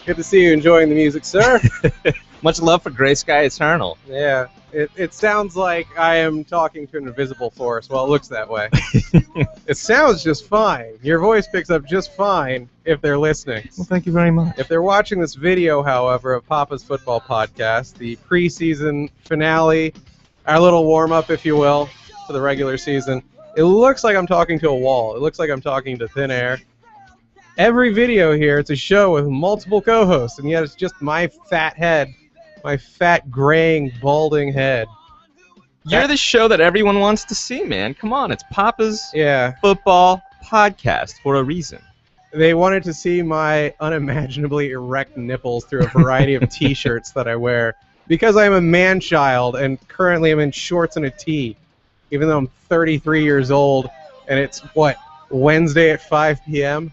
Good to see you enjoying the music, sir. Much love for Gray Sky Eternal. Yeah, it sounds like I am talking to an invisible force. Well, it looks that way. It sounds just fine. Your voice picks up just fine if they're listening. Well, thank you very much. If they're watching this video, however, of Papa's Football Podcast, the preseason finale, our little warm-up, if you will, for the regular season, it looks like I'm talking to a wall. It looks like I'm talking to thin air. Every video here, it's a show with multiple co-hosts, and yet it's just my fat head, my fat, graying, balding head. You're the show that everyone wants to see, man. Come on, it's Papa's Football Podcast for a reason. They wanted to see my unimaginably erect nipples through a variety of T-shirts that I wear because I'm a man-child and currently I'm in shorts and a tee, even though I'm 33 years old and it's, what, Wednesday at 5 p.m.?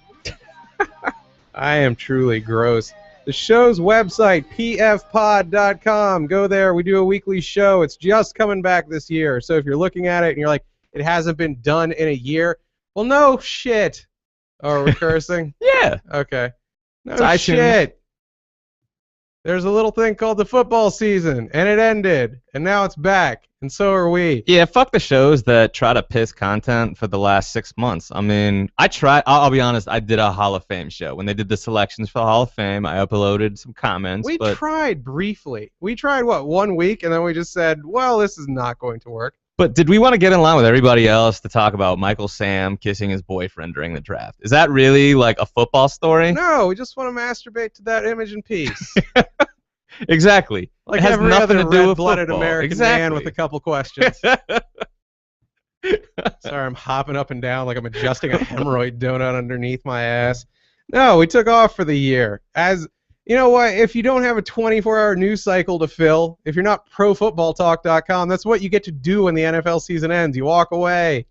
I am truly gross. The show's website, pfpod.com. Go there. We do a weekly show. It's just coming back this year. So if you're looking at it and you're like, it hasn't been done in a year, well, no shit. Oh, are we cursing? Yeah. Okay. No shit. There's a little thing called the football season, and it ended, and now it's back, and so are we. Yeah, fuck the shows that try to piss content for the last 6 months. I mean, I'll be honest, I did a Hall of Fame show. When they did the selections for the Hall of Fame, I uploaded some comments. We tried briefly. We tried, what, 1 week, and then we just said, well, this is not going to work. But did we want to get in line with everybody else to talk about Michael Sam kissing his boyfriend during the draft? Is that really like a football story? No, we just want to masturbate to that image in peace. Exactly. Like it has every nothing other to do with red-blooded football. American man with a couple questions. Sorry, I'm hopping up and down like I'm adjusting a hemorrhoid donut underneath my ass. No, we took off for the year. As you know what, if you don't have a 24-hour news cycle to fill, if you're not profootballtalk.com, that's what you get to do when the NFL season ends. You walk away.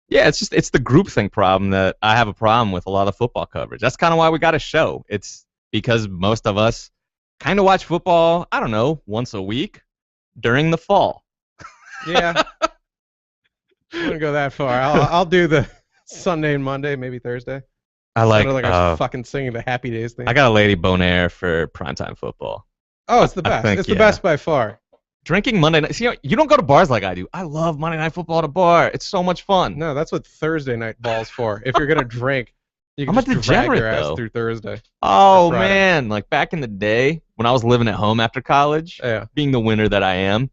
Yeah, it's the groupthink problem that I have a problem with a lot of football coverage. That's kind of why we got a show. It's because most of us kind of watch football, I don't know, once a week during the fall. Yeah. I'm going to go that far. I'll do the Sunday and Monday, maybe Thursday. I like I was fucking singing the Happy Days thing. I got a Lady Bonaire for primetime football. Oh, it's the best. It's the best by far. Drinking Monday night. See, you don't go to bars like I do. I love Monday Night Football at a bar. It's so much fun. No, that's what Thursday night ball's for. If you're going to drink, you can I'm a just drag degenerate, your ass though. through Thursday. Oh, man. Like back in the day when I was living at home after college, being the winner that I am,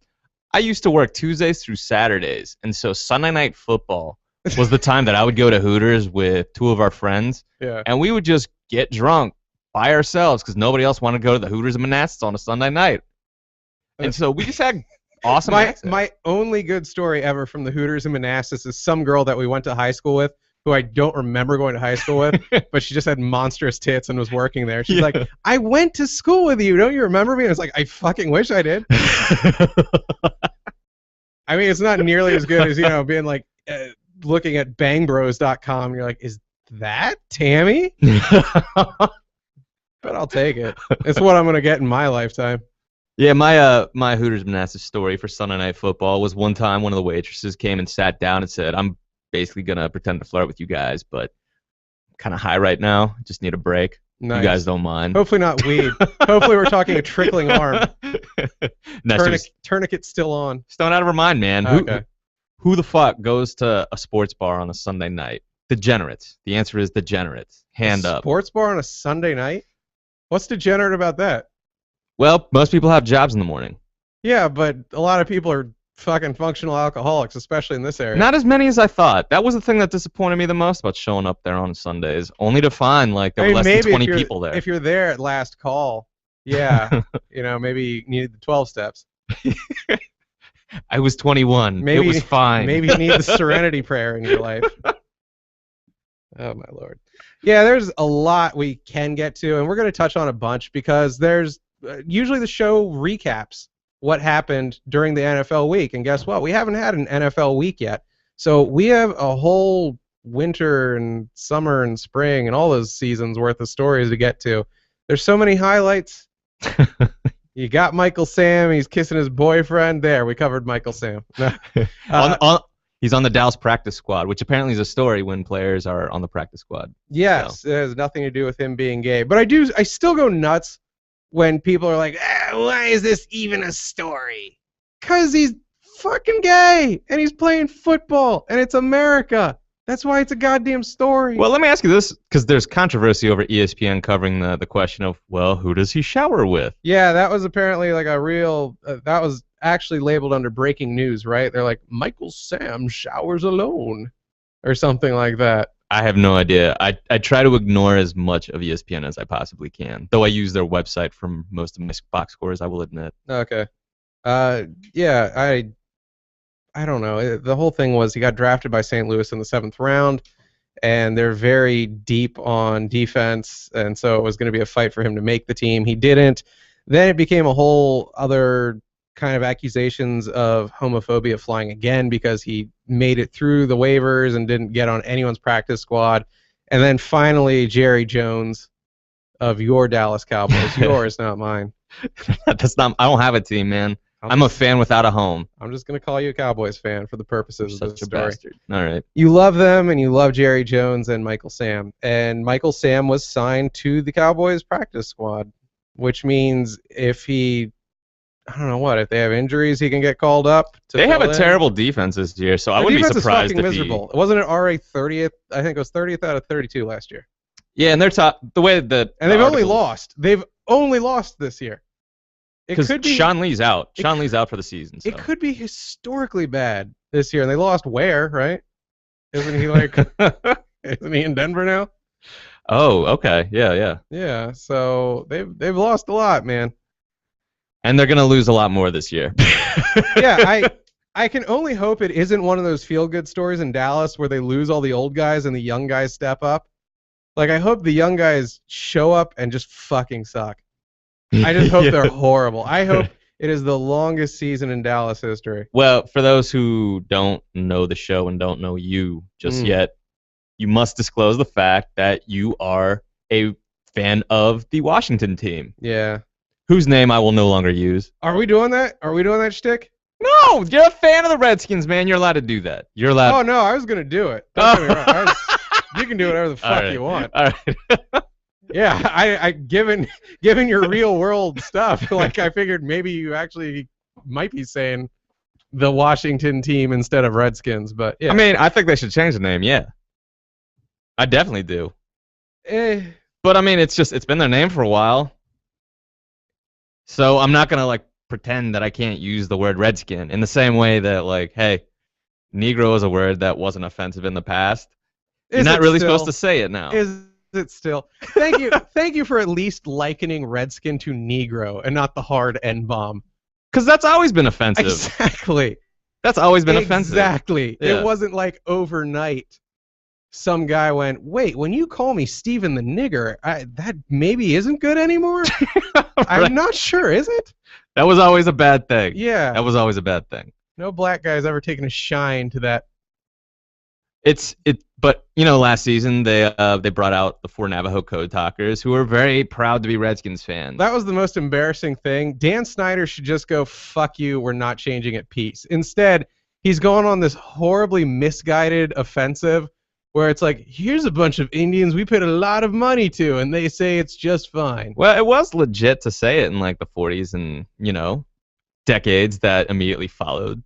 I used to work Tuesdays through Saturdays. And so Sunday Night Football was the time that I would go to Hooters with two of our friends. Yeah. And we would just get drunk by ourselves because nobody else wanted to go to the Hooters in Manassas on a Sunday night. And so we just had awesome access. My only good story ever from the Hooters in Manassas is some girl that we went to high school with who I don't remember going to high school with, but she just had monstrous tits and was working there. She's like, I went to school with you. Don't you remember me? And I was like, I fucking wish I did. I mean, it's not nearly as good as, you know, being like looking at bangbros.com and you're like, is that Tammy? But I'll take it. It's what I'm going to get in my lifetime. Yeah, my Hooters Manassas story for Sunday Night Football was one time one of the waitresses came and sat down and said, I'm basically going to pretend to flirt with you guys, but I'm kind of high right now. Just need a break. Nice. You guys don't mind. Hopefully not weed. Hopefully we're talking a trickling arm. Tourniquet still on. Stone out of her mind, man. Okay. Who the fuck goes to a sports bar on a Sunday night? Degenerates. The answer is degenerates. Hand up. Sports bar on a Sunday night? What's degenerate about that? Well, most people have jobs in the morning. Yeah, but a lot of people are fucking functional alcoholics, especially in this area. Not as many as I thought. That was the thing that disappointed me the most about showing up there on Sundays, only to find like there were less than 20 people there. If you're there at last call, yeah, you know, maybe you needed the 12 steps. I was 21. It was fine. Maybe you need the serenity prayer in your life. Oh, my Lord. Yeah, there's a lot we can get to, and we're going to touch on a bunch because there's usually the show recaps what happened during the NFL week. And guess what? We haven't had an NFL week yet. So we have a whole winter and summer and spring and all those seasons worth of stories to get to. There's so many highlights. You got Michael Sam. He's kissing his boyfriend. There, we covered Michael Sam. He's He's on the Dallas practice squad, which apparently is a story when players are on the practice squad. Yes, so. It has nothing to do with him being gay. But I still go nuts when people are like, why is this even a story? Because he's fucking gay, and he's playing football, and it's America. That's why it's a goddamn story. Well, let me ask you this, because there's controversy over ESPN covering the question of, well, who does he shower with? Yeah, that was apparently like a real, that was actually labeled under breaking news, right? They're like, Michael Sam showers alone, or something like that. I have no idea. I try to ignore as much of ESPN as I possibly can, though I use their website for most of my box scores, I will admit. Okay. Yeah, I don't know. The whole thing was he got drafted by St. Louis in the 7th round, and they're very deep on defense, and so it was going to be a fight for him to make the team. He didn't. Then it became a whole other kind of accusations of homophobia flying again because he made it through the waivers and didn't get on anyone's practice squad. And then finally, Jerry Jones of your Dallas Cowboys, yours, not mine. That's not. I don't have a team, man. I'm a fan without a home. I'm just going to call you a Cowboys fan for the purposes of this story. Bastard. All right. You love them, and you love Jerry Jones and Michael Sam. And Michael Sam was signed to the Cowboys practice squad, which means if he, I don't know what, if they have injuries, he can get called up. They have a terrible defense this year, so I wouldn't be surprised if miserable. Wasn't it RA 30th? I think it was 30th out of 32 last year. Yeah, and they're top. The way that. And they've only lost. They've only lost this year. Because Sean Lee's out. Sean Lee's out for the season. So. It could be historically bad this year, and they lost Ware, right? Isn't he like? Isn't he in Denver now? Oh, okay. Yeah. Yeah. So they've lost a lot, man. And they're gonna lose a lot more this year. Yeah, I can only hope it isn't one of those feel-good stories in Dallas where they lose all the old guys and the young guys step up. Like, I hope the young guys show up and just fucking suck. I just hope they're horrible. I hope it is the longest season in Dallas history. Well, for those who don't know the show and don't know you just yet, you must disclose the fact that you are a fan of the Washington team. Yeah. Whose name I will no longer use. Are we doing that? Are we doing that shtick? No, you're a fan of the Redskins, man. You're allowed to do that. You're allowed. Oh, no, I was going to do it. Don't get me wrong. You can do whatever the fuck you want. All right. Yeah, I given your real world stuff, like I figured maybe you actually might be saying the Washington team instead of Redskins, but yeah. I mean, I think they should change the name, yeah. I definitely do. But I mean, it's been their name for a while. So I'm not going to like pretend that I can't use the word Redskin in the same way that like, hey, Negro is a word that wasn't offensive in the past. You're not really supposed to say it now. Is it still? Thank you for at least likening Redskin to Negro and not the hard N-bomb. Because that's always been offensive. Exactly. That's always been offensive. Exactly. Yeah. It wasn't like overnight some guy went, wait, when you call me Steven the Nigger, that maybe isn't good anymore? Right. I'm not sure, is it? That was always a bad thing. Yeah. That was always a bad thing. No black guy's ever taken a shine to that. But you know, last season they brought out the 4 Navajo Code Talkers, who were very proud to be Redskins fans. That was the most embarrassing thing. Dan Snyder should just go, fuck you, we're not changing it, peace. Instead, he's going on this horribly misguided offensive where it's like, here's a bunch of Indians we paid a lot of money to, and they say it's just fine. Well, it was legit to say it in like the 40s and, you know, decades that immediately followed.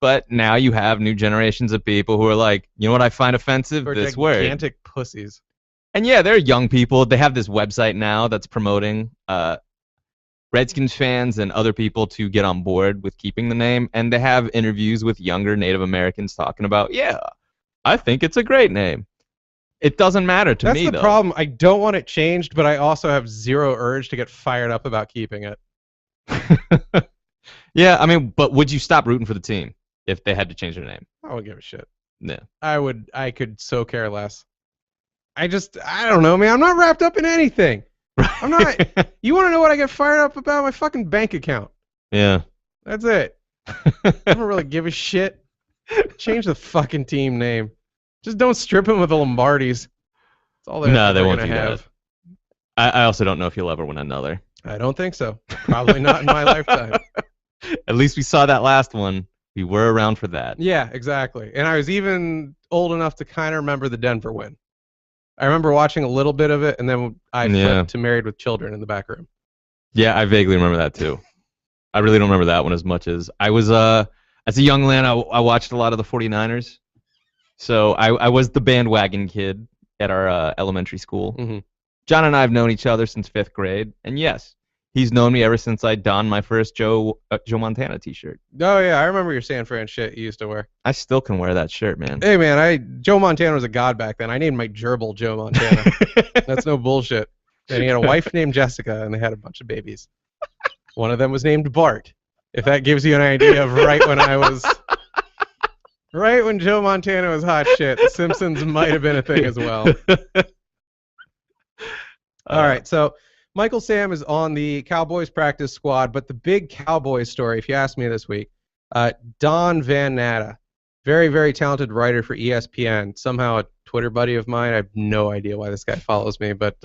But now you have new generations of people who are like, you know what I find offensive? This word. Gigantic pussies. And yeah, they're young people. They have this website now that's promoting Redskins fans and other people to get on board with keeping the name. And they have interviews with younger Native Americans talking about, yeah, I think it's a great name. It doesn't matter to me, though. That's the problem. I don't want it changed, but I also have zero urge to get fired up about keeping it. Yeah, I mean, but would you stop rooting for the team if they had to change their name? I wouldn't give a shit. Yeah. I could so care less. I don't know, man. I'm not wrapped up in anything. I'm not. You want to know what I get fired up about? My fucking bank account. Yeah. That's it. I don't really give a shit. Change the fucking team name. Just don't strip him with the Lombardis. That's all they won't do have. That. I also don't know if he'll ever win another. I don't think so. Probably not in my lifetime. At least we saw that last one. We were around for that. Yeah, exactly. And I was even old enough to kind of remember the Denver win. I remember watching a little bit of it, and then I flipped to Married with Children in the back room. Yeah, I vaguely remember that too. I really don't remember that one as much as I was. As a young lad, I watched a lot of the 49ers. So I was the bandwagon kid at our elementary school. Mm-hmm. John and I have known each other since 5th grade, and yes, he's known me ever since I donned my first Joe Montana T-shirt. Oh yeah, I remember your San Fran shit you used to wear. I still can wear that shirt, man. Hey man, Joe Montana was a god back then. I named my gerbil Joe Montana. That's no bullshit. And he had a wife named Jessica, and they had a bunch of babies. One of them was named Bart. If that gives you an idea of right when Joe Montana was hot shit, The Simpsons might have been a thing as well. All right, so Michael Sam is on the Cowboys practice squad, but the big Cowboys story, if you ask me this week, Don Van Natta, very, very talented writer for ESPN, somehow a Twitter buddy of mine. I have no idea why this guy follows me, but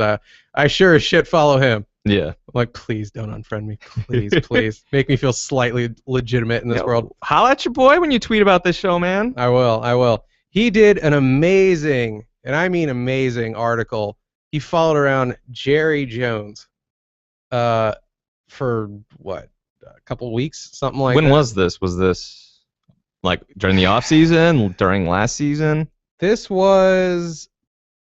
I sure as shit follow him. Yeah. I'm like, please don't unfriend me. Please, please. Make me feel slightly legitimate in this world. Holla at your boy when you tweet about this show, man. I will. He did an amazing, and I mean amazing, article. He followed around Jerry Jones for, what, a couple weeks? Something like that. When was this? Was this, like, during the off-season? During last season? This was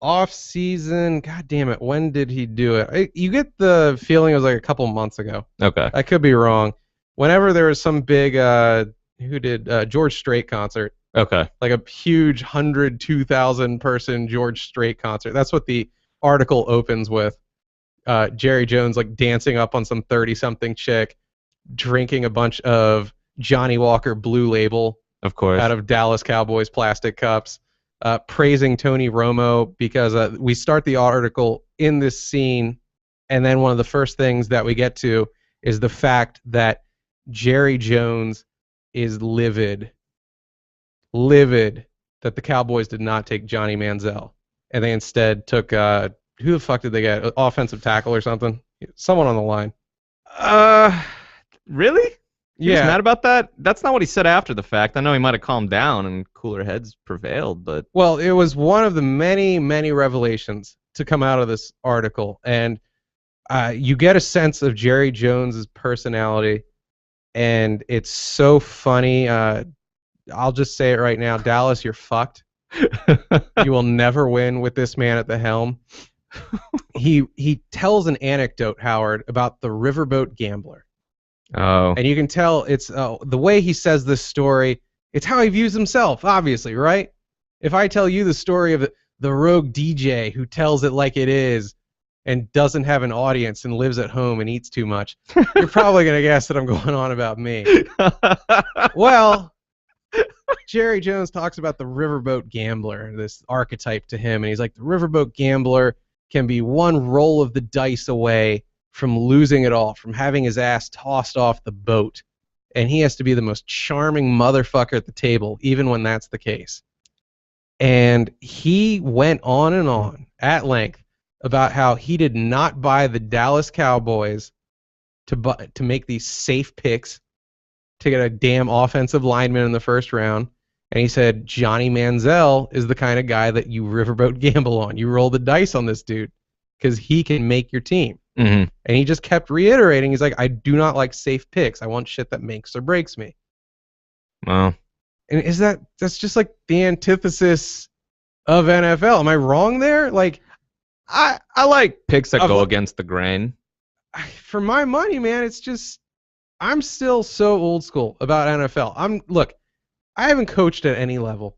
off-season. God damn it. When did he do it? You get the feeling it was like a couple months ago. Okay. I could be wrong. Whenever there was some big, George Strait concert. Okay. Like a huge 102,000 person George Strait concert. That's what the article opens with. Jerry Jones like dancing up on some 30-something chick, drinking a bunch of Johnny Walker Blue Label, of course, out of Dallas Cowboys plastic cups, praising Tony Romo because we start the article in this scene, and then one of the first things that we get to is the fact that Jerry Jones is livid that the Cowboys did not take Johnny Manziel, and they instead took who the fuck did they get? Offensive tackle or something? Someone on the line. Really? He was Yeah. mad about that? That's not what he said after the fact. I know he might have calmed down and cooler heads prevailed, but... Well, it was one of the many, many revelations to come out of this article, and you get a sense of Jerry Jones's personality, and it's so funny. I'll just say it right now. Dallas, you're fucked. You will never win with this man at the helm. He tells an anecdote, Howard, about the riverboat gambler. Oh. And you can tell it's the way he says this story, it's how he views himself, obviously, right? If I tell you the story of the rogue DJ who tells it like it is and doesn't have an audience and lives at home and eats too much, you're probably going to guess that I'm going on about me. Well, Jerry Jones talks about the riverboat gambler, this archetype to him, and he's like, the riverboat gambler can be one roll of the dice away from losing it all, from having his ass tossed off the boat, and he has to be the most charming motherfucker at the table, even when that's the case. And he went on and on at length about how he did not buy the Dallas Cowboys to make these safe picks to get a damn offensive lineman in the first round. And he said Johnny Manziel is the kind of guy that you riverboat gamble on. You roll the dice on this dude because he can make your team. Mm-hmm. And he just kept reiterating, he's like, I do not like safe picks. I want shit that makes or breaks me. Well. And that's just like the antithesis of NFL. Am I wrong there? Like, I like picks that go against the grain. For my money, man, it's just, I'm still so old school about NFL. Look, I haven't coached at any level.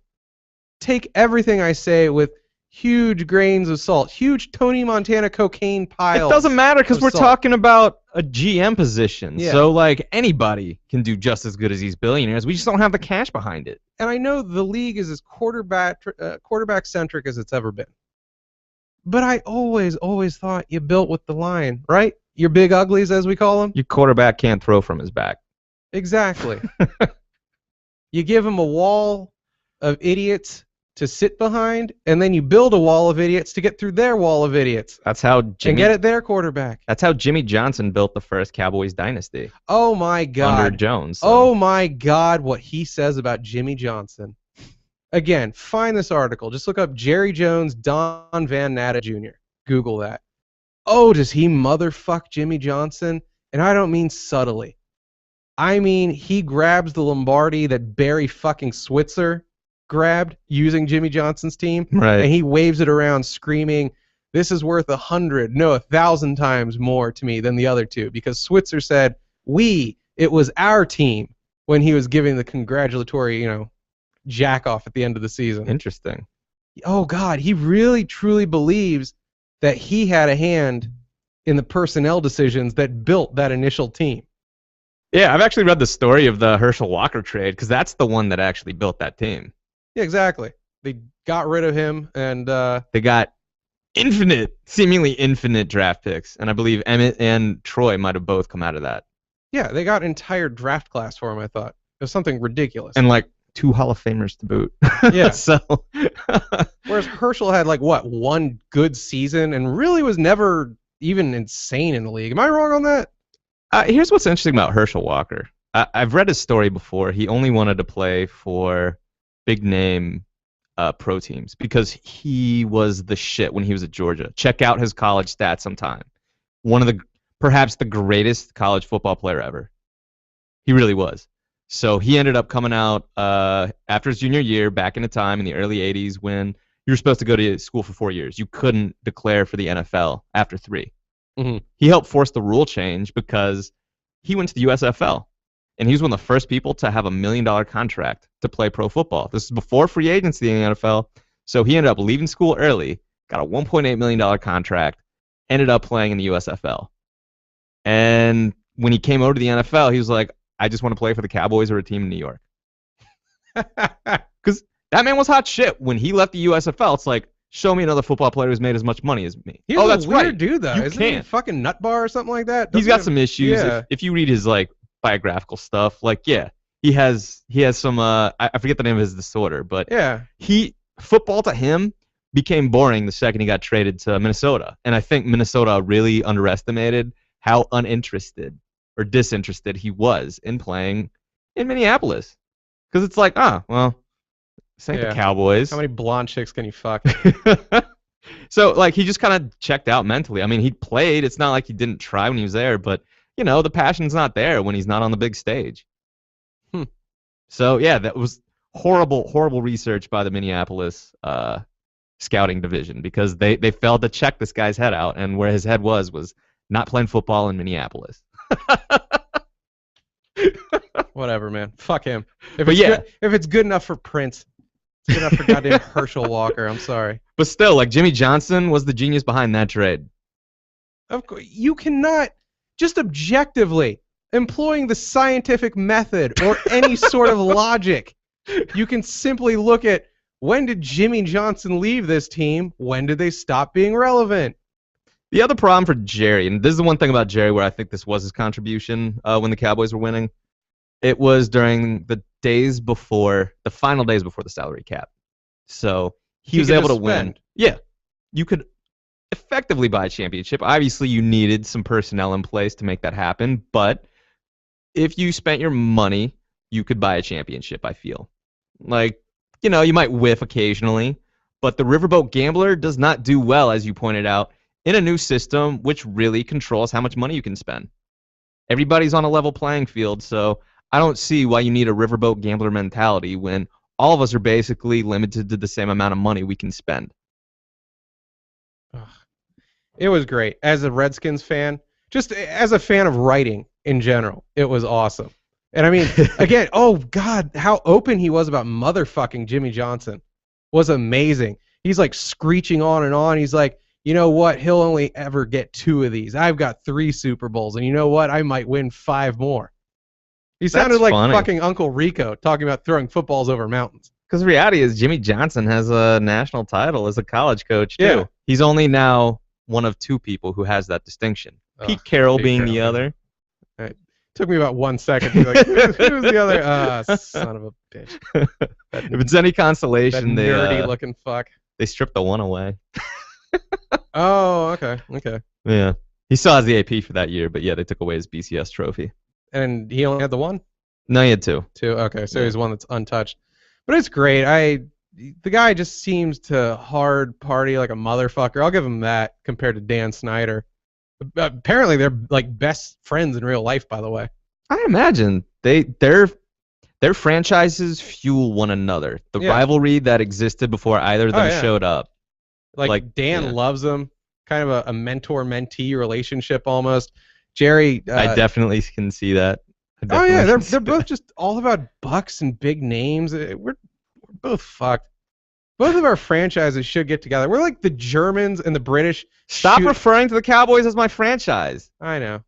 Take everything I say with huge grains of salt, huge Tony Montana cocaine piles. It doesn't matter because we're talking about a GM position. Yeah. So, like, anybody can do just as good as these billionaires. We just don't have the cash behind it. And I know the league is as quarterback-centric as it's ever been. But I always thought you built with the line, right? Your big uglies, as we call them. Your quarterback can't throw from his back. Exactly. You give him a wall of idiots to sit behind, and then you build a wall of idiots to get through their wall of idiots. That's how and get at their quarterback. That's how Jimmy Johnson built the first Cowboys dynasty. Oh my God. Under Jones. So. Oh my God, what he says about Jimmy Johnson. Again, find this article. Just look up Jerry Jones, Don Van Natta Jr. Google that. Oh, does he motherfuck Jimmy Johnson? And I don't mean subtly. I mean, he grabs the Lombardi that Barry fucking Switzer grabbed using Jimmy Johnson's team, right? And he waves it around screaming, "This is worth 100, no, 1,000 times more to me than the other two," because Switzer said, it was our team, when he was giving the congratulatory, jack off at the end of the season. Interesting. Oh God, he really truly believes that he had a hand in the personnel decisions that built that initial team. Yeah, I've actually read the story of the Herschel Walker trade, because that's the one that actually built that team. Yeah, exactly. They got rid of him, and they got seemingly infinite draft picks, and I believe Emmett and Troy might have both come out of that. Yeah, they got an entire draft class for him, I thought. It was something ridiculous. And like 2 Hall of Famers to boot. Yeah. So whereas Herschel had one good season and really was never even insane in the league. Am I wrong on that? Here's what's interesting about Herschel Walker. I've read his story before. He only wanted to play for big name pro teams because he was the shit when he was at Georgia. Check out his college stats sometime. One of perhaps the greatest college football player ever. He really was. So he ended up coming out after his junior year back in a time in the early 80s when you were supposed to go to school for 4 years. You couldn't declare for the NFL after 3. Mm-hmm. He helped force the rule change because he went to the USFL. And he was one of the first people to have $1 million contract to play pro football. This is before free agency in the NFL. So he ended up leaving school early, got a $1.8 million contract, ended up playing in the USFL. And when he came over to the NFL, he was like, I just want to play for the Cowboys or a team in New York. Because that man was hot shit. When he left the USFL, it's like, show me another football player who's made as much money as me. He's that's a weird dude, though. You Isn't he a fucking nut bar or something like that? He's got some issues. Yeah. If you read his biographical stuff, he has some I forget the name of his disorder, but yeah, football to him became boring the second he got traded to Minnesota. And I think Minnesota really underestimated how uninterested or disinterested he was in playing in Minneapolis. Because it's like, this ain't the Cowboys. How many blonde chicks can you fuck? So, he just kind of checked out mentally. I mean, he played. It's not like he didn't try when he was there, but, the passion's not there when he's not on the big stage. So, yeah, that was horrible, horrible research by the Minneapolis scouting division because they failed to check this guy's head out, and where his head was not playing football in Minneapolis. Whatever, man. Fuck him. If it's good enough for Prince, it's good enough for goddamn Herschel Walker. I'm sorry. But still, Jimmy Johnson was the genius behind that trade. Of course, you cannot just objectively employing the scientific method or any sort of logic. You can simply look at when did Jimmy Johnson leave this team? When did they stop being relevant? The other problem for Jerry, and this is the one thing about Jerry where I think this was his contribution when the Cowboys were winning, it was during the final days before the salary cap. So he was able to win. Yeah. You could effectively buy a championship. Obviously, you needed some personnel in place to make that happen, but if you spent your money, you could buy a championship, I feel. You might whiff occasionally, but the riverboat gambler does not do well, as you pointed out, in a new system which really controls how much money you can spend. Everybody's on a level playing field, so I don't see why you need a riverboat gambler mentality when all of us are basically limited to the same amount of money we can spend. It was great. As a Redskins fan, just as a fan of writing in general, it was awesome. And I mean, again, oh God, how open he was about motherfucking Jimmy Johnson was amazing. He's screeching on and on. He's like, you know what? He'll only ever get 2 of these. I've got 3 Super Bowls, and you know what? I might win 5 more. He sounded like fucking Uncle Rico talking about throwing footballs over mountains. Because the reality is Jimmy Johnson has a national title as a college coach, too. Yeah. He's only now one of 2 people who has that distinction. Pete Carroll being the other. Right. Took me about 1 second to be like, who's the other? Son of a bitch. If it's any consolation, that nerdy looking fuck. They stripped the one away. Oh, okay. Yeah. He still has the AP for that year, but yeah, they took away his BCS trophy. And he only had the one? No, he had two. Two, okay. So he's one that's untouched. But it's great. The guy just seems to hard party like a motherfucker. I'll give him that compared to Dan Snyder. Apparently, they're like best friends in real life, by the way. I imagine their franchises fuel one another. The rivalry that existed before either of them showed up. Like Dan loves him, kind of a mentor-mentee relationship almost. Jerry, I definitely can see that. They're both just all about bucks and big names. We're both fucked. Both of our franchises should get together. We're like the Germans and the British. Stop referring to the Cowboys as my franchise. I know.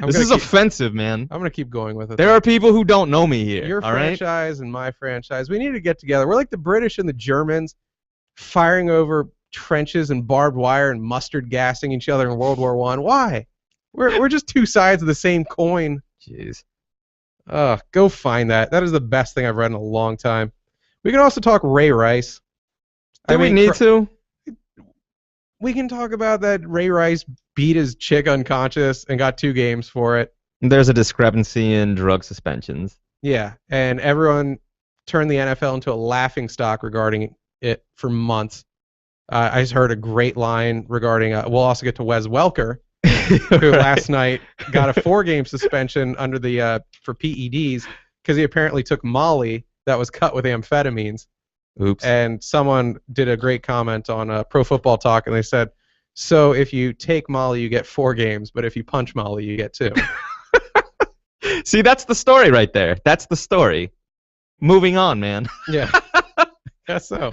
This is offensive, man. I'm going to keep going with it. There are people who don't know me here. Your franchise and my franchise. We need to get together. We're like the British and the Germans firing over trenches and barbed wire and mustard gassing each other in World War I. Why? We're just two sides of the same coin. Jeez. Go find that. That is the best thing I've read in a long time. We can also talk Ray Rice. Do we need to? We can talk about that Ray Rice beat his chick unconscious and got 2 games for it. There's a discrepancy in drug suspensions. Yeah, and everyone turned the NFL into a laughingstock regarding it for months. I just heard a great line regarding, we'll also get to Wes Welker, who last night got a 4-game suspension under the for PEDs because he apparently took Molly that was cut with amphetamines. Oops. And someone did a great comment on Pro Football Talk, and they said, so if you take Molly, you get 4 games, but if you punch Molly, you get 2. See, that's the story right there. That's the story. Moving on, man. Yeah. Guess so.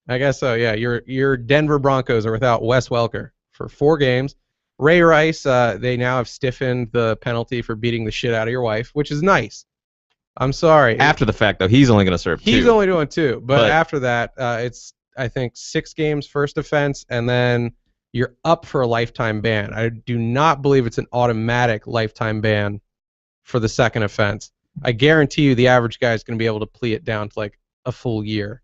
I guess so, yeah. Your Denver Broncos are without Wes Welker for 4 games. Ray Rice, they now have stiffened the penalty for beating the shit out of your wife, which is nice. I'm sorry. After the fact, though, he's only going to serve 2. He's only doing 2. But after that, it's, I think, 6 games first offense, and then you're up for a lifetime ban. I do not believe it's an automatic lifetime ban for the second offense. I guarantee you the average guy is going to be able to plea it down to like a full year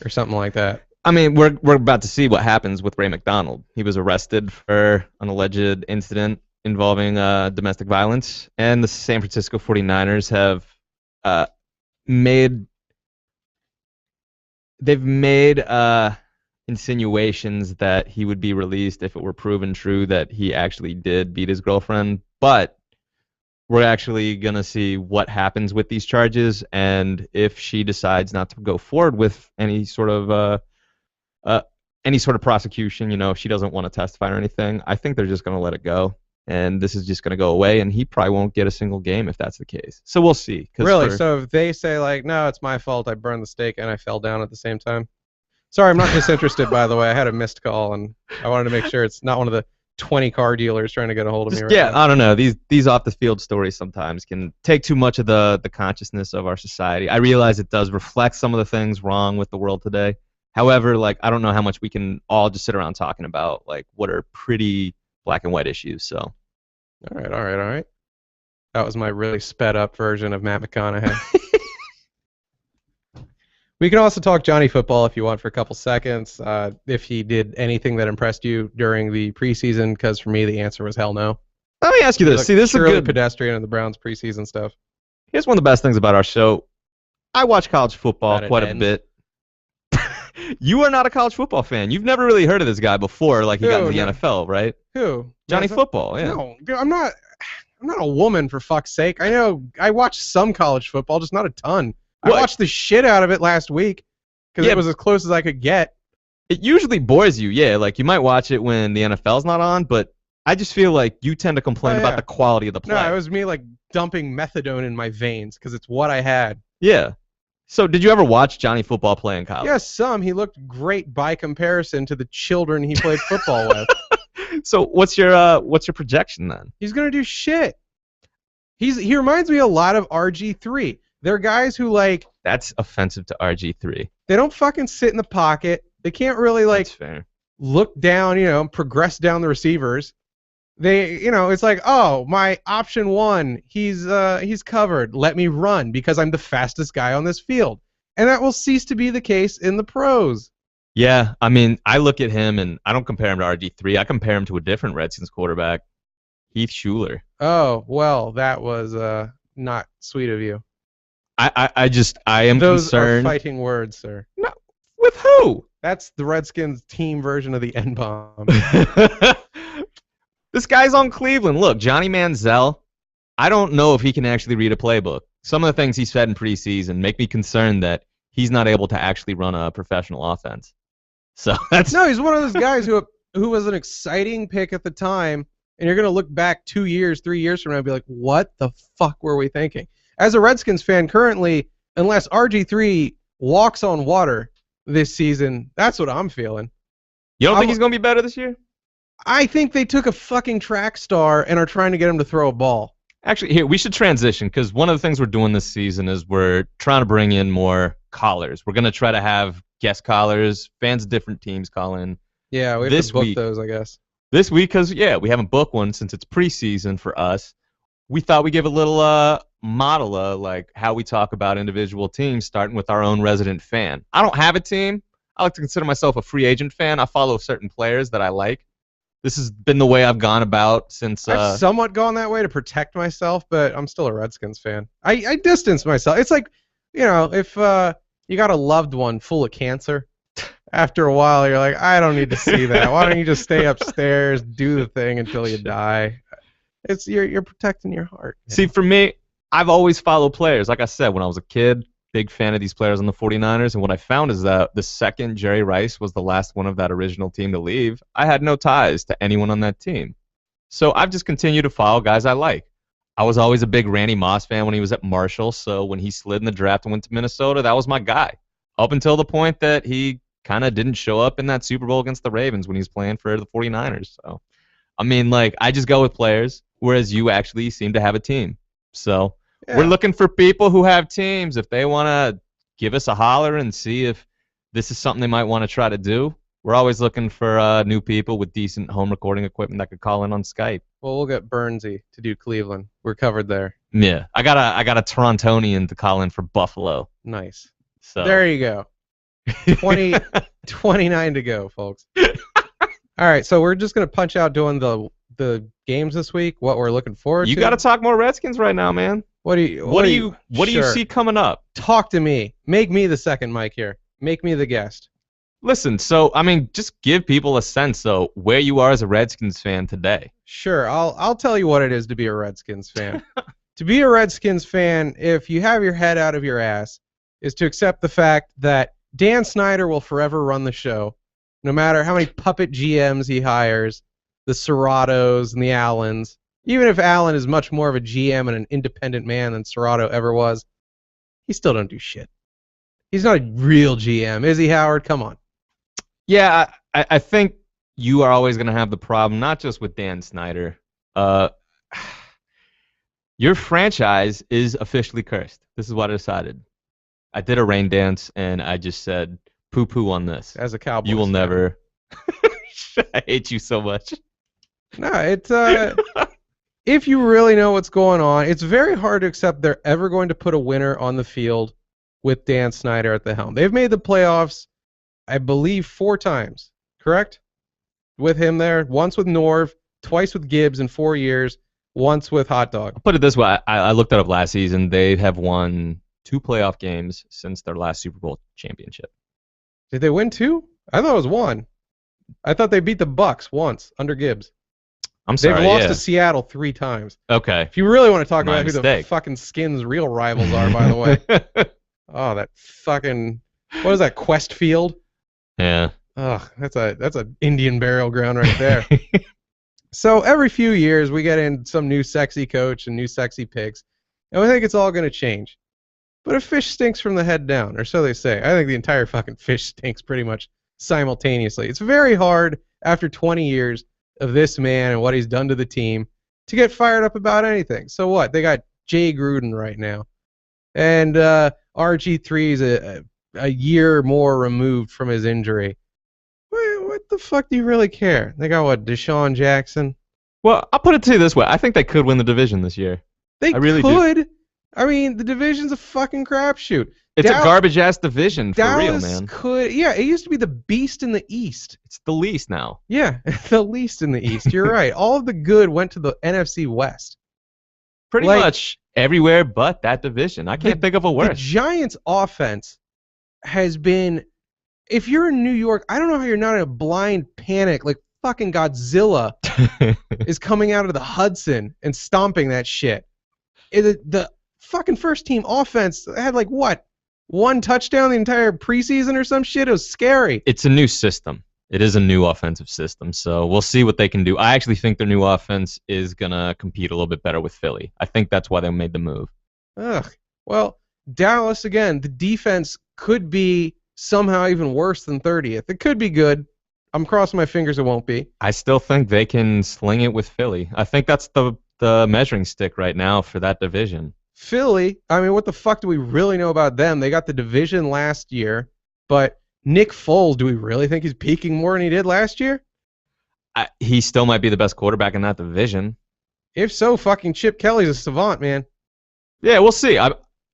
or something like that. I mean, we're about to see what happens with Ray McDonald. He was arrested for an alleged incident involving domestic violence, and the San Francisco 49ers have made insinuations that he would be released if it were proven true that he actually did beat his girlfriend, but we're actually going to see what happens with these charges, and if she decides not to go forward with any sort of prosecution, if she doesn't want to testify or anything, I think they're just going to let it go. And this is just going to go away, and he probably won't get a single game if that's the case. So we'll see. Really? So if they say, like, no, it's my fault, I burned the steak and I fell down at the same time? Sorry, I'm not disinterested, by the way. I had a missed call, and I wanted to make sure it's not one of the 20 car dealers trying to get a hold of me right now. I don't know. These off-the-field stories sometimes can take too much of the consciousness of our society. I realize it does reflect some of the things wrong with the world today. However, like, I don't know how much we can all just sit around talking about, like, what are pretty black and white issues. So all right. That was my really sped up version of Matt McConaughey. We can also talk Johnny Football if you want for a couple seconds, if he did anything that impressed you during the preseason, because for me the answer was hell no. Let me ask you this. See, this is a good pedestrian in the Browns preseason stuff. Here's one of the best things about our show. I watch college football quite a bit. You are not a college football fan. You've never really heard of this guy before, like he got into the NFL, right? Who? Johnny Football, yeah. No, I'm not a woman, for fuck's sake. I know I watched some college football, just not a ton. What? I watched the shit out of it last week because it was as close as I could get. It usually bores you, yeah. Like, you might watch it when the NFL's not on, but I just feel like you tend to complain about the quality of the play. No, it was me, like, dumping methadone in my veins because it's what I had. Yeah. So did you ever watch Johnny Football play in college? Yes, some. He looked great by comparison to the children he played football with. So what's your projection then? He's gonna do shit. He reminds me a lot of RG3. They're guys who, like... That's offensive to RG3. They don't fucking sit in the pocket. They can't really, like, That's fair. look down, progress down the receivers. It's like, oh, my option one, he's covered. Let me run because I'm the fastest guy on this field. And that will cease to be the case in the pros. Yeah, I mean, I look at him and I don't compare him to RG3. I compare him to a different Redskins quarterback, Heath Schuler. Oh, well, that was not sweet of you. I am Those concerned. Are fighting words, sir. No, with who? That's the Redskins team version of the N-bomb. This guy's on Cleveland. Look, Johnny Manziel, I don't know if he can actually read a playbook. Some of the things he said in preseason make me concerned that he's not able to actually run a professional offense. So that's No, he's one of those guys who was an exciting pick at the time, and you're going to look back 2 years, 3 years from now and be like, what the fuck were we thinking? As a Redskins fan currently, unless RG3 walks on water this season, that's what I'm feeling. You don't think he's going to be better this year? I think they took a fucking track star and are trying to get him to throw a ball. Actually, here, we should transition because one of the things we're doing this season is we're trying to bring in more callers. We're going to try to have guest callers, fans of different teams call in. Yeah, we have to book those, I guess. This week, because, yeah, we haven't booked one since it's preseason for us. We thought we'd give a little model of like how we talk about individual teams, starting with our own resident fan. I don't have a team. I like to consider myself a free agent fan. I follow certain players that I like. This has been the way I've gone about since... I've somewhat gone that way to protect myself, but I'm still a Redskins fan. I distance myself. It's like, if you got a loved one full of cancer, after a while you're like, I don't need to see that. Why don't you just stay upstairs, do the thing until you die? You're protecting your heart. See, for me, I've always followed players. Like I said, when I was a kid, big fan of these players on the 49ers, and what I found is that the second Jerry Rice was the last one of that original team to leave, I had no ties to anyone on that team. So I've just continued to follow guys I like. I was always a big Randy Moss fan when he was at Marshall, so when he slid in the draft and went to Minnesota, that was my guy. Up until the point that he kind of didn't show up in that Super Bowl against the Ravens when he was playing for the 49ers. So, I mean, like, I just go with players, whereas you actually seem to have a team. So... yeah. We're looking for people who have teams. If they want to give us a holler and see if this is something they might want to try to do, we're always looking for new people with decent home recording equipment that could call in on Skype. Well, we'll get Burnsy to do Cleveland. We're covered there. Yeah, I got a Torontonian to call in for Buffalo. Nice. So there you go. 29 to go, folks. All right, so we're just gonna punch out doing the games this week. What we're looking forward to. You got to talk more Redskins right now, man. What do you see coming up? Talk to me. Make me the second mic here. Make me the guest. Listen, so I mean, just give people a sense though where you are as a Redskins fan today. Sure, I'll tell you what it is to be a Redskins fan. To be a Redskins fan, if you have your head out of your ass, is to accept the fact that Dan Snyder will forever run the show, no matter how many puppet GMs he hires, the Serratos and the Allens. Even if Allen is much more of a GM and an independent man than Serrato ever was, he still don't do shit. He's not a real GM, is he, Howard? Come on. Yeah, I think you are always going to have the problem, not just with Dan Snyder. Your franchise is officially cursed. This is what I decided. I did a rain dance, and I just said, poo-poo on this. As a Cowboys You will fan. never... I hate you so much. No, it's... if you really know what's going on, it's very hard to accept they're ever going to put a winner on the field with Dan Snyder at the helm. They've made the playoffs, I believe, 4 times, correct? With him there. Once with Norv, twice with Gibbs in 4 years, once with Hot Dog. I'll put it this way. I looked it up last season. They have won 2 playoff games since their last Super Bowl championship. Did they win 2? I thought it was 1. I thought they beat the Bucks once under Gibbs. I'm sorry. They've lost to Seattle 3 times. Okay. If you really want to talk about who mistake. the fucking Skins' real rivals are, by the way. Oh, that fucking... what is that, Quest Field? Yeah. Ugh, that's a Indian burial ground right there. So every few years we get in some new sexy coach and new sexy picks, and we think it's all going to change. But a fish stinks from the head down, or so they say. I think the entire fucking fish stinks pretty much simultaneously. It's very hard after 20 years of this man and what he's done to the team to get fired up about anything. So what? They got Jay Gruden right now. And RG3 is a year more removed from his injury. What the fuck do you really care? They got, what, Deshaun Jackson? Well, I'll put it to you this way. I think they could win the division this year. They I really could. do. I mean, the division's a fucking crapshoot. It's a garbage-ass division for real, Dallas man. Yeah, it used to be the beast in the East. It's the least now. Yeah, the least in the East. You're right. All of the good went to the NFC West. Pretty much everywhere but that division. I can't think of a worse. The Giants' offense has been... If you're in New York, I don't know how you're not in a blind panic like fucking Godzilla is coming out of the Hudson and stomping that shit. The fucking first-team offense had like, what? One touchdown the entire preseason or some shit? It was scary. It's a new system. It is a new offensive system, so we'll see what they can do. I actually think their new offense is going to compete a little bit better with Philly. I think that's why they made the move. Ugh. Well, Dallas, again, the defense could be somehow even worse than 30th. It could be good. I'm crossing my fingers it won't be. I still think they can sling it with Philly. I think that's the measuring stick right now for that division. Philly, I mean, what the fuck do we really know about them? They got the division last year, but Nick Foles, do we really think he's peaking more than he did last year? He still might be the best quarterback in that division. If so, fucking Chip Kelly's a savant, man. Yeah, we'll see.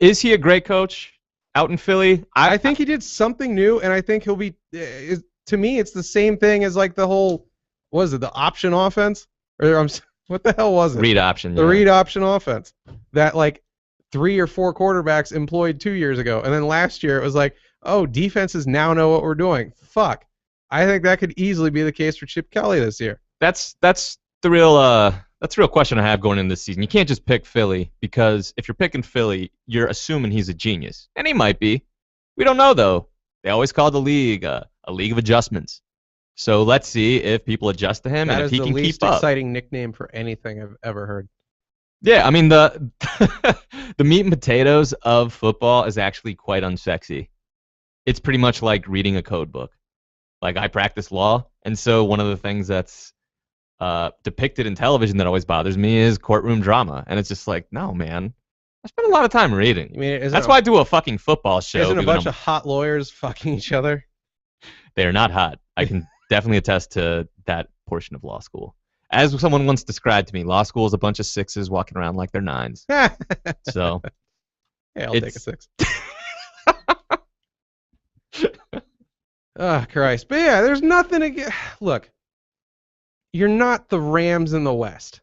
Is he a great coach out in Philly? I think he did something new, and I think he'll be... to me, it's the same thing as like the whole... What is it, the option offense? Or what the hell was it? Read option. The read option offense. That like 3 or 4 quarterbacks employed 2 years ago. And then last year it was like, oh, defenses now know what we're doing. Fuck. I think that could easily be the case for Chip Kelly this year. That's the real question I have going into this season. You can't just pick Philly, because if you're picking Philly, you're assuming he's a genius. And he might be. We don't know, though. They always call the league a league of adjustments. So let's see if people adjust to him and if he can keep up. That is the least exciting nickname for anything I've ever heard. Yeah, I mean, the the meat and potatoes of football is actually quite unsexy. It's pretty much like reading a code book. Like, I practice law, and so one of the things that's depicted in television that always bothers me is courtroom drama. And it's just like, no, man. I spend a lot of time reading. You mean, that's why I do a fucking football show. Isn't a bunch of hot lawyers fucking each other? They are not hot. I can definitely attest to that portion of law school. As someone once described to me, law school is a bunch of 6s walking around like they're 9s. So, hey, I'll take a 6. Oh, Christ. But yeah, there's nothing to look, you're not the Rams in the West.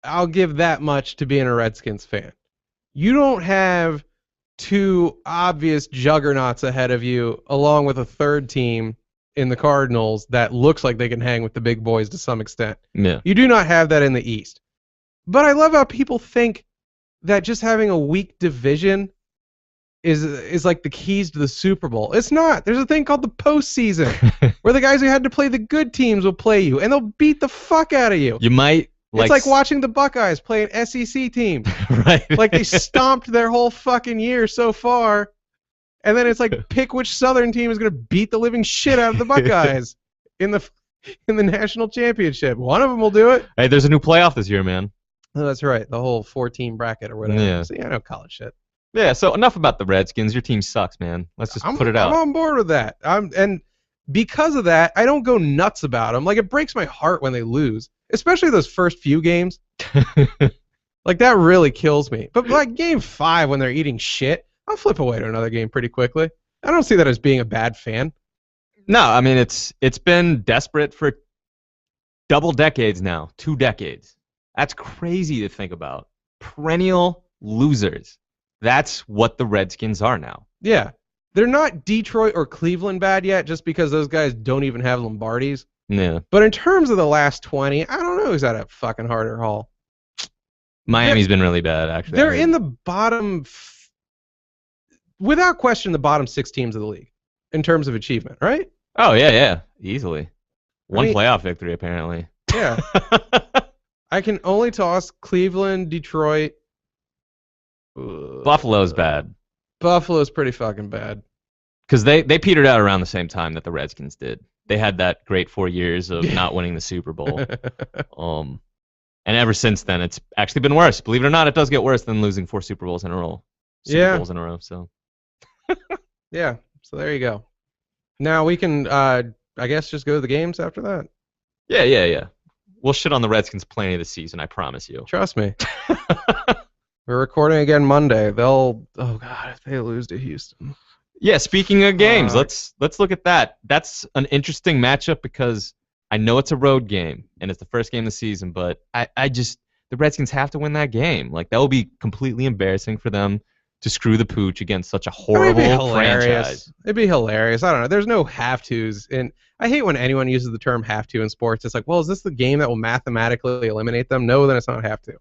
I'll give that much to being a Redskins fan. You don't have 2 obvious juggernauts ahead of you, along with a third team in the Cardinals that looks like they can hang with the big boys to some extent. Yeah. You do not have that in the East. But I love how people think that just having a weak division is like the keys to the Super Bowl. It's not. There's a thing called the postseason where the guys who had to play the good teams will play you, and they'll beat the fuck out of you. You might... It's like watching the Buckeyes play an SEC team. Right. Like they stomped their whole fucking year so far, and then it's like pick which Southern team is going to beat the living shit out of the Buckeyes in the national championship. One of them will do it. Hey, there's a new playoff this year, man. Oh, that's right. The whole 4-team bracket or whatever. Yeah. So, yeah, I know college shit. Yeah, so enough about the Redskins. Your team sucks, man. Let's just put it out. I'm on board with that. And because of that, I don't go nuts about them. Like, it breaks my heart when they lose, especially those first few games. Like, that really kills me. But like game 5, when they're eating shit, I'll flip away to another game pretty quickly. I don't see that as being a bad fan. No, I mean, it's been desperate for double decades now. 2 decades. That's crazy to think about. Perennial losers. That's what the Redskins are now. Yeah. They're not Detroit or Cleveland bad yet, just because those guys don't even have Lombardis. Yeah. But in terms of the last 20, I don't know who's at a fucking harder haul. Miami's been really bad, actually. They're in the bottom, without question, the bottom 6 teams of the league in terms of achievement, right? Oh, yeah. Easily. One playoff victory, apparently. Yeah. I can only toss Cleveland, Detroit. Buffalo's bad. Buffalo's pretty fucking bad. Because they petered out around the same time that the Redskins did. They had that great 4 years of not winning the Super Bowl. And ever since then, it's actually been worse. Believe it or not, it does get worse than losing 4 Super Bowls in a row. Super Bowls in a row, so. Yeah, so there you go. Now we can, I guess, just go to the games after that. Yeah. We'll shit on the Redskins plenty this season, I promise you. Trust me. We're recording again Monday. Oh God, if they lose to Houston. Yeah, speaking of games, let's look at that. That's an interesting matchup because I know it's a road game and it's the first game of the season, but the Redskins have to win that game. Like, that will be completely embarrassing for them to screw the pooch against such a horrible franchise. It'd be hilarious. I don't know. There's no have-tos. And I hate when anyone uses the term have-to in sports. It's like, well, is this the game that will mathematically eliminate them? No, then it's not have-to.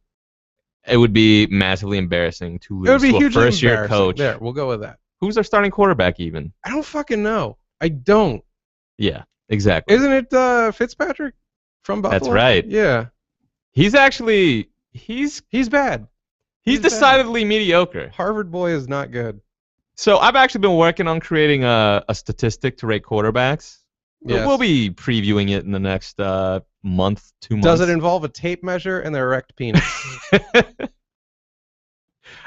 It would be massively embarrassing to lose to a first-year coach. There, we'll go with that. Who's their starting quarterback even? I don't fucking know. I don't. Yeah, exactly. Isn't it Fitzpatrick from Buffalo? That's right. Yeah. He's actually he's bad. He's decidedly mediocre. Harvard boy is not good. So I've actually been working on creating a statistic to rate quarterbacks. Yes. We'll be previewing it in the next month, 2 months. Does it involve a tape measure and their erect penis?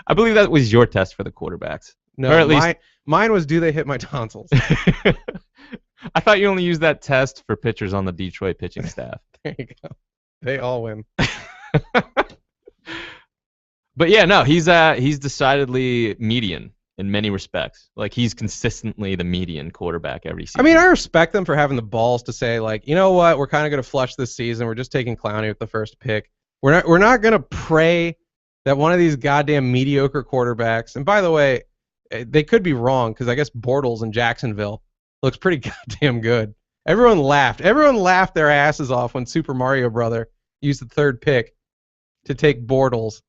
I believe that was your test for the quarterbacks. No, or at least mine was, do they hit my tonsils? I thought you only used that test for pitchers on the Detroit pitching staff. There you go. They all win. But yeah, no, he's decidedly median in many respects. Like, he's consistently the median quarterback every season. I mean, I respect them for having the balls to say, like, you know what, we're kind of going to flush this season. We're just taking Clowney with the first pick. We're not going to pray that one of these goddamn mediocre quarterbacks. And by the way, they could be wrong because I guess Bortles in Jacksonville looks pretty goddamn good. Everyone laughed. Everyone laughed their asses off when Super Mario Brother used the third pick to take Bortles.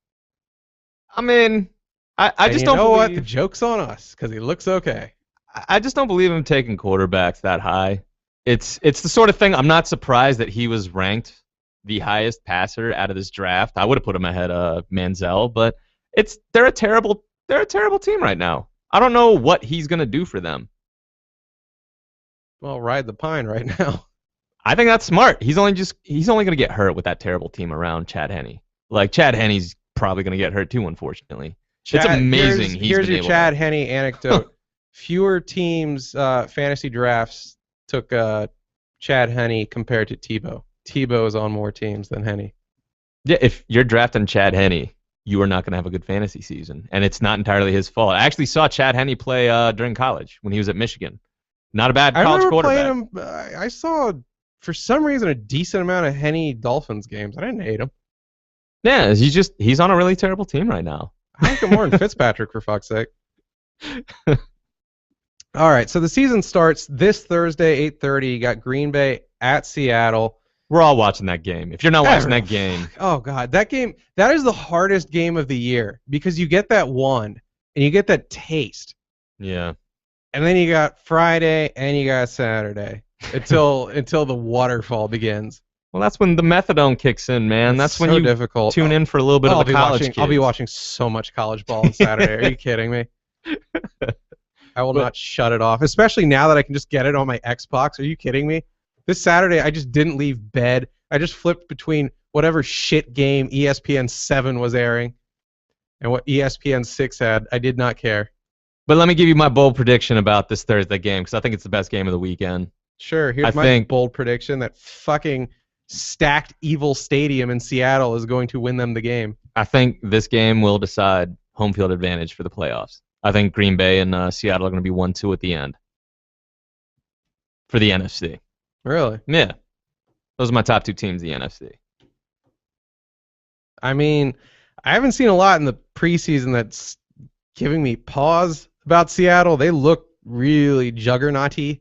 I mean, I just don't believe... You know what? The joke's on us because he looks okay. I just don't believe him taking quarterbacks that high. It's the sort of thing, I'm not surprised that he was ranked the highest passer out of this draft. I would have put him ahead of Manziel, but they're a terrible team right now. I don't know what he's going to do for them. Well, ride the pine right now. I think that's smart. He's only going to get hurt with that terrible team around Chad Henne. Like, Chad Henne's probably going to get hurt too, unfortunately. It's amazing. Here's your Chad Henne anecdote. Fewer teams' fantasy drafts took Chad Henne compared to Tebow. Tebow is on more teams than Henne. Yeah, if you're drafting Chad Henne, you are not going to have a good fantasy season, and it's not entirely his fault. I actually saw Chad Henne play during college when he was at Michigan. Not a bad college quarterback. Him, I saw, for some reason, a decent amount of Henne Dolphins games. I didn't hate him. Yeah, he's on a really terrible team right now. I like him more than Fitzpatrick, for fuck's sake. All right, so the season starts this Thursday, 8:30. You got Green Bay at Seattle. We're all watching that game. If you're not watching that game... Oh, God. That is the hardest game of the year because you get that one and you get that taste. Yeah. And then you got Friday and you got Saturday until the waterfall begins. Well, that's when the methadone kicks in, man. That's when you difficult. Tune in for a little bit of the college kids. I'll be watching so much college ball on Saturday. Are you kidding me? I will not shut it off, especially now that I can just get it on my Xbox. Are you kidding me? This Saturday, I just didn't leave bed. I just flipped between whatever shit game ESPN 7 was airing and what ESPN 6 had. I did not care. But let me give you my bold prediction about this Thursday game because I think it's the best game of the weekend. Sure, here's my bold prediction that fucking stacked evil stadium in Seattle is going to win them the game. I think this game will decide home field advantage for the playoffs. I think Green Bay and Seattle are going to be 1-2 at the end for the NFC. Really? Yeah. Those are my top two teams in the NFC. I mean, I haven't seen a lot in the preseason that's giving me pause about Seattle. They look really juggernaut-y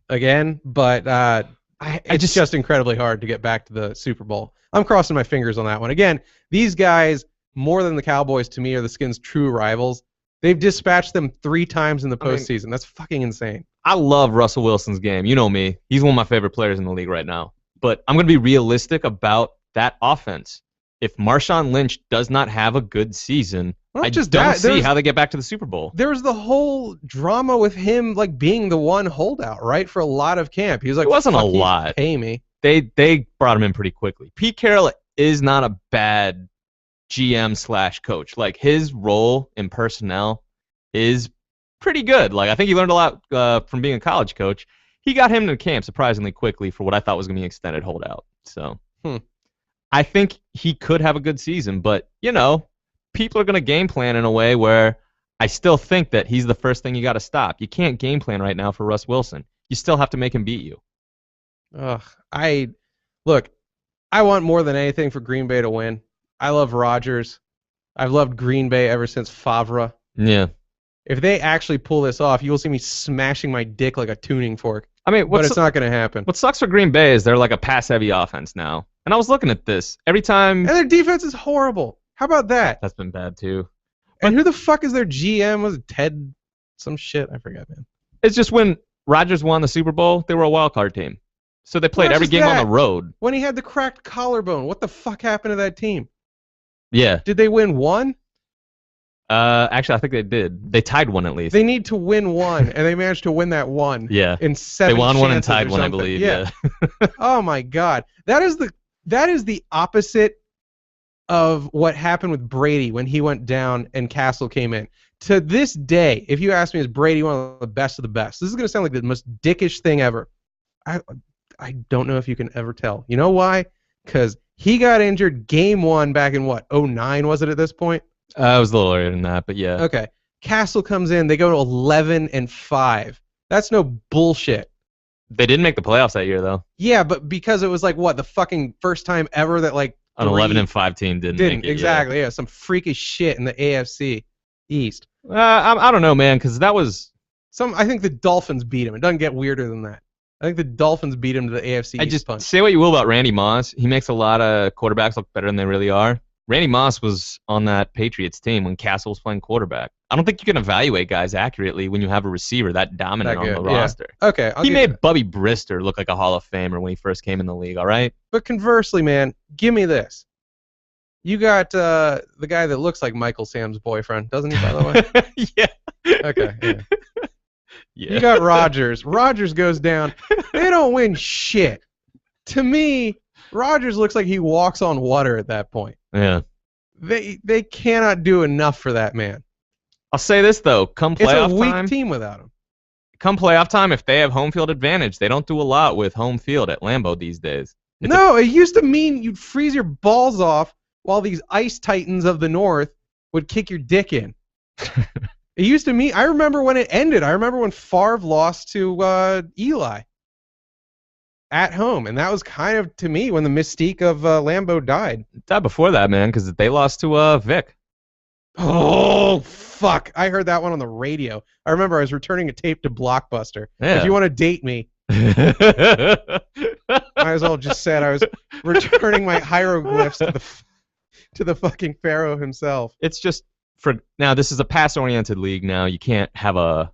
again, but it's just incredibly hard to get back to the Super Bowl. I'm crossing my fingers on that one. Again, these guys, more than the Cowboys, to me, are the Skins' true rivals. They've dispatched them 3 times in the postseason. That's fucking insane. I love Russell Wilson's game. You know me. He's one of my favorite players in the league right now. But I'm going to be realistic about that offense. If Marshawn Lynch does not have a good season, I just don't see how they get back to the Super Bowl. There was the whole drama with him like being the one holdout, right, for a lot of camp. He was like, it wasn't a lot. Pay me. They brought him in pretty quickly. Pete Carroll is not a bad GM/coach. Like, his role in personnel is pretty good. Like, I think he learned a lot from being a college coach. He got him to camp surprisingly quickly for what I thought was going to be an extended holdout. So I think he could have a good season, but, people are going to game plan in a way where I still think that he's the first thing you got to stop. You can't game plan right now for Russ Wilson. You still have to make him beat you. Ugh, look, I want more than anything for Green Bay to win. I love Rodgers. I've loved Green Bay ever since Favre. Yeah. If they actually pull this off, you'll see me smashing my dick like a tuning fork. I mean, but it's not going to happen. What sucks for Green Bay is they're like a pass-heavy offense now. And I was looking at this every time. And their defense is horrible. How about that? That's been bad too. And who the fuck is their GM? Was it Ted? Some shit? I forgot, man. It's just when Rodgers won the Super Bowl, they were a wild card team. So they played every game on the road. When he had the cracked collarbone, what the fuck happened to that team? Yeah. Did they win one? Actually, I think they did. They tied one at least. They need to win one, and they managed to win that one. Yeah. In 7 They won one and tied or one, I something. believe. Yeah. Oh my God, that is the opposite of what happened with Brady when he went down and Castle came in. To this day, if you ask me, is Brady one of the best? This is gonna sound like the most dickish thing ever. I don't know if you can ever tell. You know why? Because he got injured game 1 back in what, 2009 was it at this point? It was a little earlier than that, but yeah. Okay. Castle comes in. They go to 11-5. That's no bullshit. They didn't make the playoffs that year, though. Yeah, but because it was like what, the fucking first time ever that like an 11-5 team didn't make it. Exactly. Yeah, some freakish shit in the AFC East. I don't know, man, because that was I think the Dolphins beat him. It doesn't get weirder than that. I think the Dolphins beat him to the AFC East punch. Say what you will about Randy Moss. He makes a lot of quarterbacks look better than they really are. Randy Moss was on that Patriots team when Castle was playing quarterback. I don't think you can evaluate guys accurately when you have a receiver that dominant on the roster. Okay. He made Bubby Brister look like a Hall of Famer when he first came in the league, all right? But conversely, man, give me this. You got the guy that looks like Michael Sam's boyfriend, doesn't he, by the way? Yeah. Okay. Yeah. Yeah. You got Rodgers. Rodgers goes down. They don't win shit. To me, Rodgers looks like he walks on water at that point. Yeah. They cannot do enough for that man. I'll say this, though. Come playoff time. It's a weak team without him. Come playoff time, if they have home field advantage, they don't do a lot with home field at Lambeau these days. It used to mean you'd freeze your balls off while these ice titans of the north would kick your dick in. It used to mean, I remember when it ended. I remember when Favre lost to Eli at home, and that was kind of, to me, when the mystique of Lambeau died. It died before that, man, because they lost to Vic. Oh, fuck. I heard that one on the radio. I remember I was returning a tape to Blockbuster. Yeah. If you want to date me, might as well just said I was returning my hieroglyphs to the fucking pharaoh himself. It's just, now this is a pass-oriented league now. You can't have a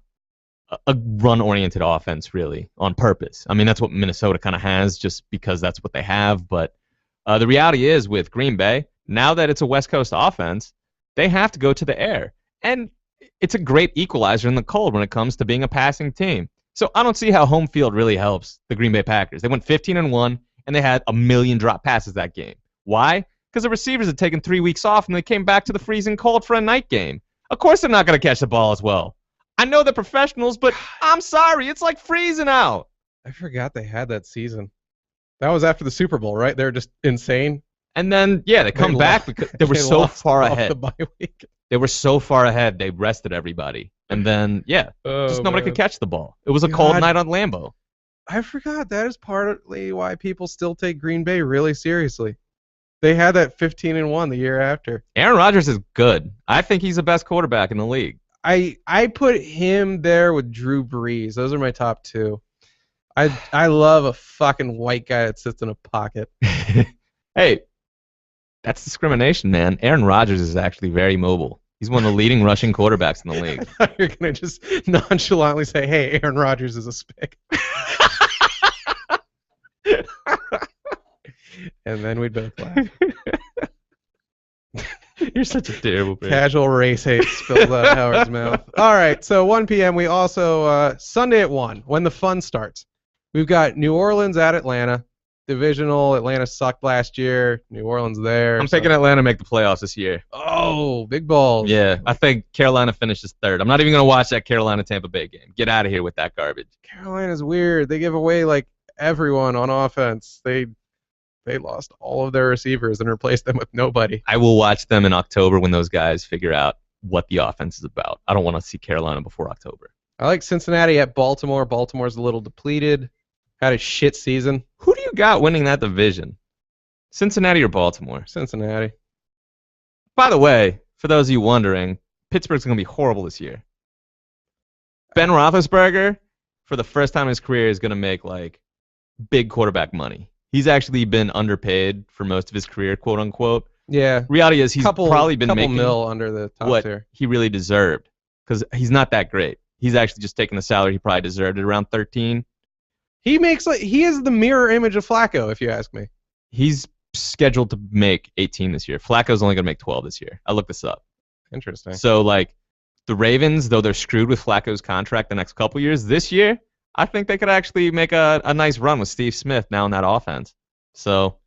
run-oriented offense, really, on purpose. I mean, that's what Minnesota kind of has just because that's what they have. But the reality is with Green Bay, now that it's a West Coast offense, they have to go to the air. And it's a great equalizer in the cold when it comes to being a passing team. So I don't see how home field really helps the Green Bay Packers. They went 15-1, and they had 1 million drop passes that game. Why? Because the receivers had taken 3 weeks off, and they came back to the freezing cold for a night game. Of course they're not going to catch the ball as well. I know they're professionals, but I'm sorry. It's like freezing out. I forgot they had that season. That was after the Super Bowl, right? They were just insane. And then, yeah, they come back because they were so far ahead. The bye week. They were so far ahead, they rested everybody. And then, yeah, just nobody could catch the ball. It was a cold night on Lambeau. I forgot. That is partly why people still take Green Bay really seriously. They had that 15-1 the year after. Aaron Rodgers is good. I think he's the best quarterback in the league. I put him there with Drew Brees. Those are my top two. I love a fucking white guy that sits in a pocket. Hey, that's discrimination, man. Aaron Rodgers is actually very mobile. He's one of the leading rushing quarterbacks in the league. I thought you were going to just nonchalantly say, hey, Aaron Rodgers is a spick. And then we'd both laugh. You're such a terrible person. Casual race hate spills out of Howard's mouth. All right, so 1 p.m. We also, Sunday at 1, when the fun starts. We've got New Orleans at Atlanta. Divisional. Atlanta sucked last year. New Orleans there. I'm picking Atlanta to make the playoffs this year. Oh, big balls. Yeah, I think Carolina finishes third. I'm not even going to watch that Carolina-Tampa Bay game. Get out of here with that garbage. Carolina's weird. They give away, like, everyone on offense. They're They lost all of their receivers and replaced them with nobody. I will watch them in October when those guys figure out what the offense is about. I don't want to see Carolina before October. I like Cincinnati at Baltimore. Baltimore's a little depleted. Had a shit season. Who do you got winning that division? Cincinnati or Baltimore? Cincinnati. By the way, for those of you wondering, Pittsburgh's going to be horrible this year. Ben Roethlisberger, for the first time in his career, is going to make like big quarterback money. He's actually been underpaid for most of his career, quote unquote. Yeah. Reality is he's probably been making mil under the top what tier. He really deserved because he's not that great. He's actually just taking the salary he probably deserved at around 13. He is the mirror image of Flacco, if you ask me. He's scheduled to make 18 this year. Flacco's only going to make 12 this year. I looked this up. Interesting. So, like, the Ravens, though they're screwed with Flacco's contract the next couple years, this year, I think they could actually make a nice run with Steve Smith now in that offense. So,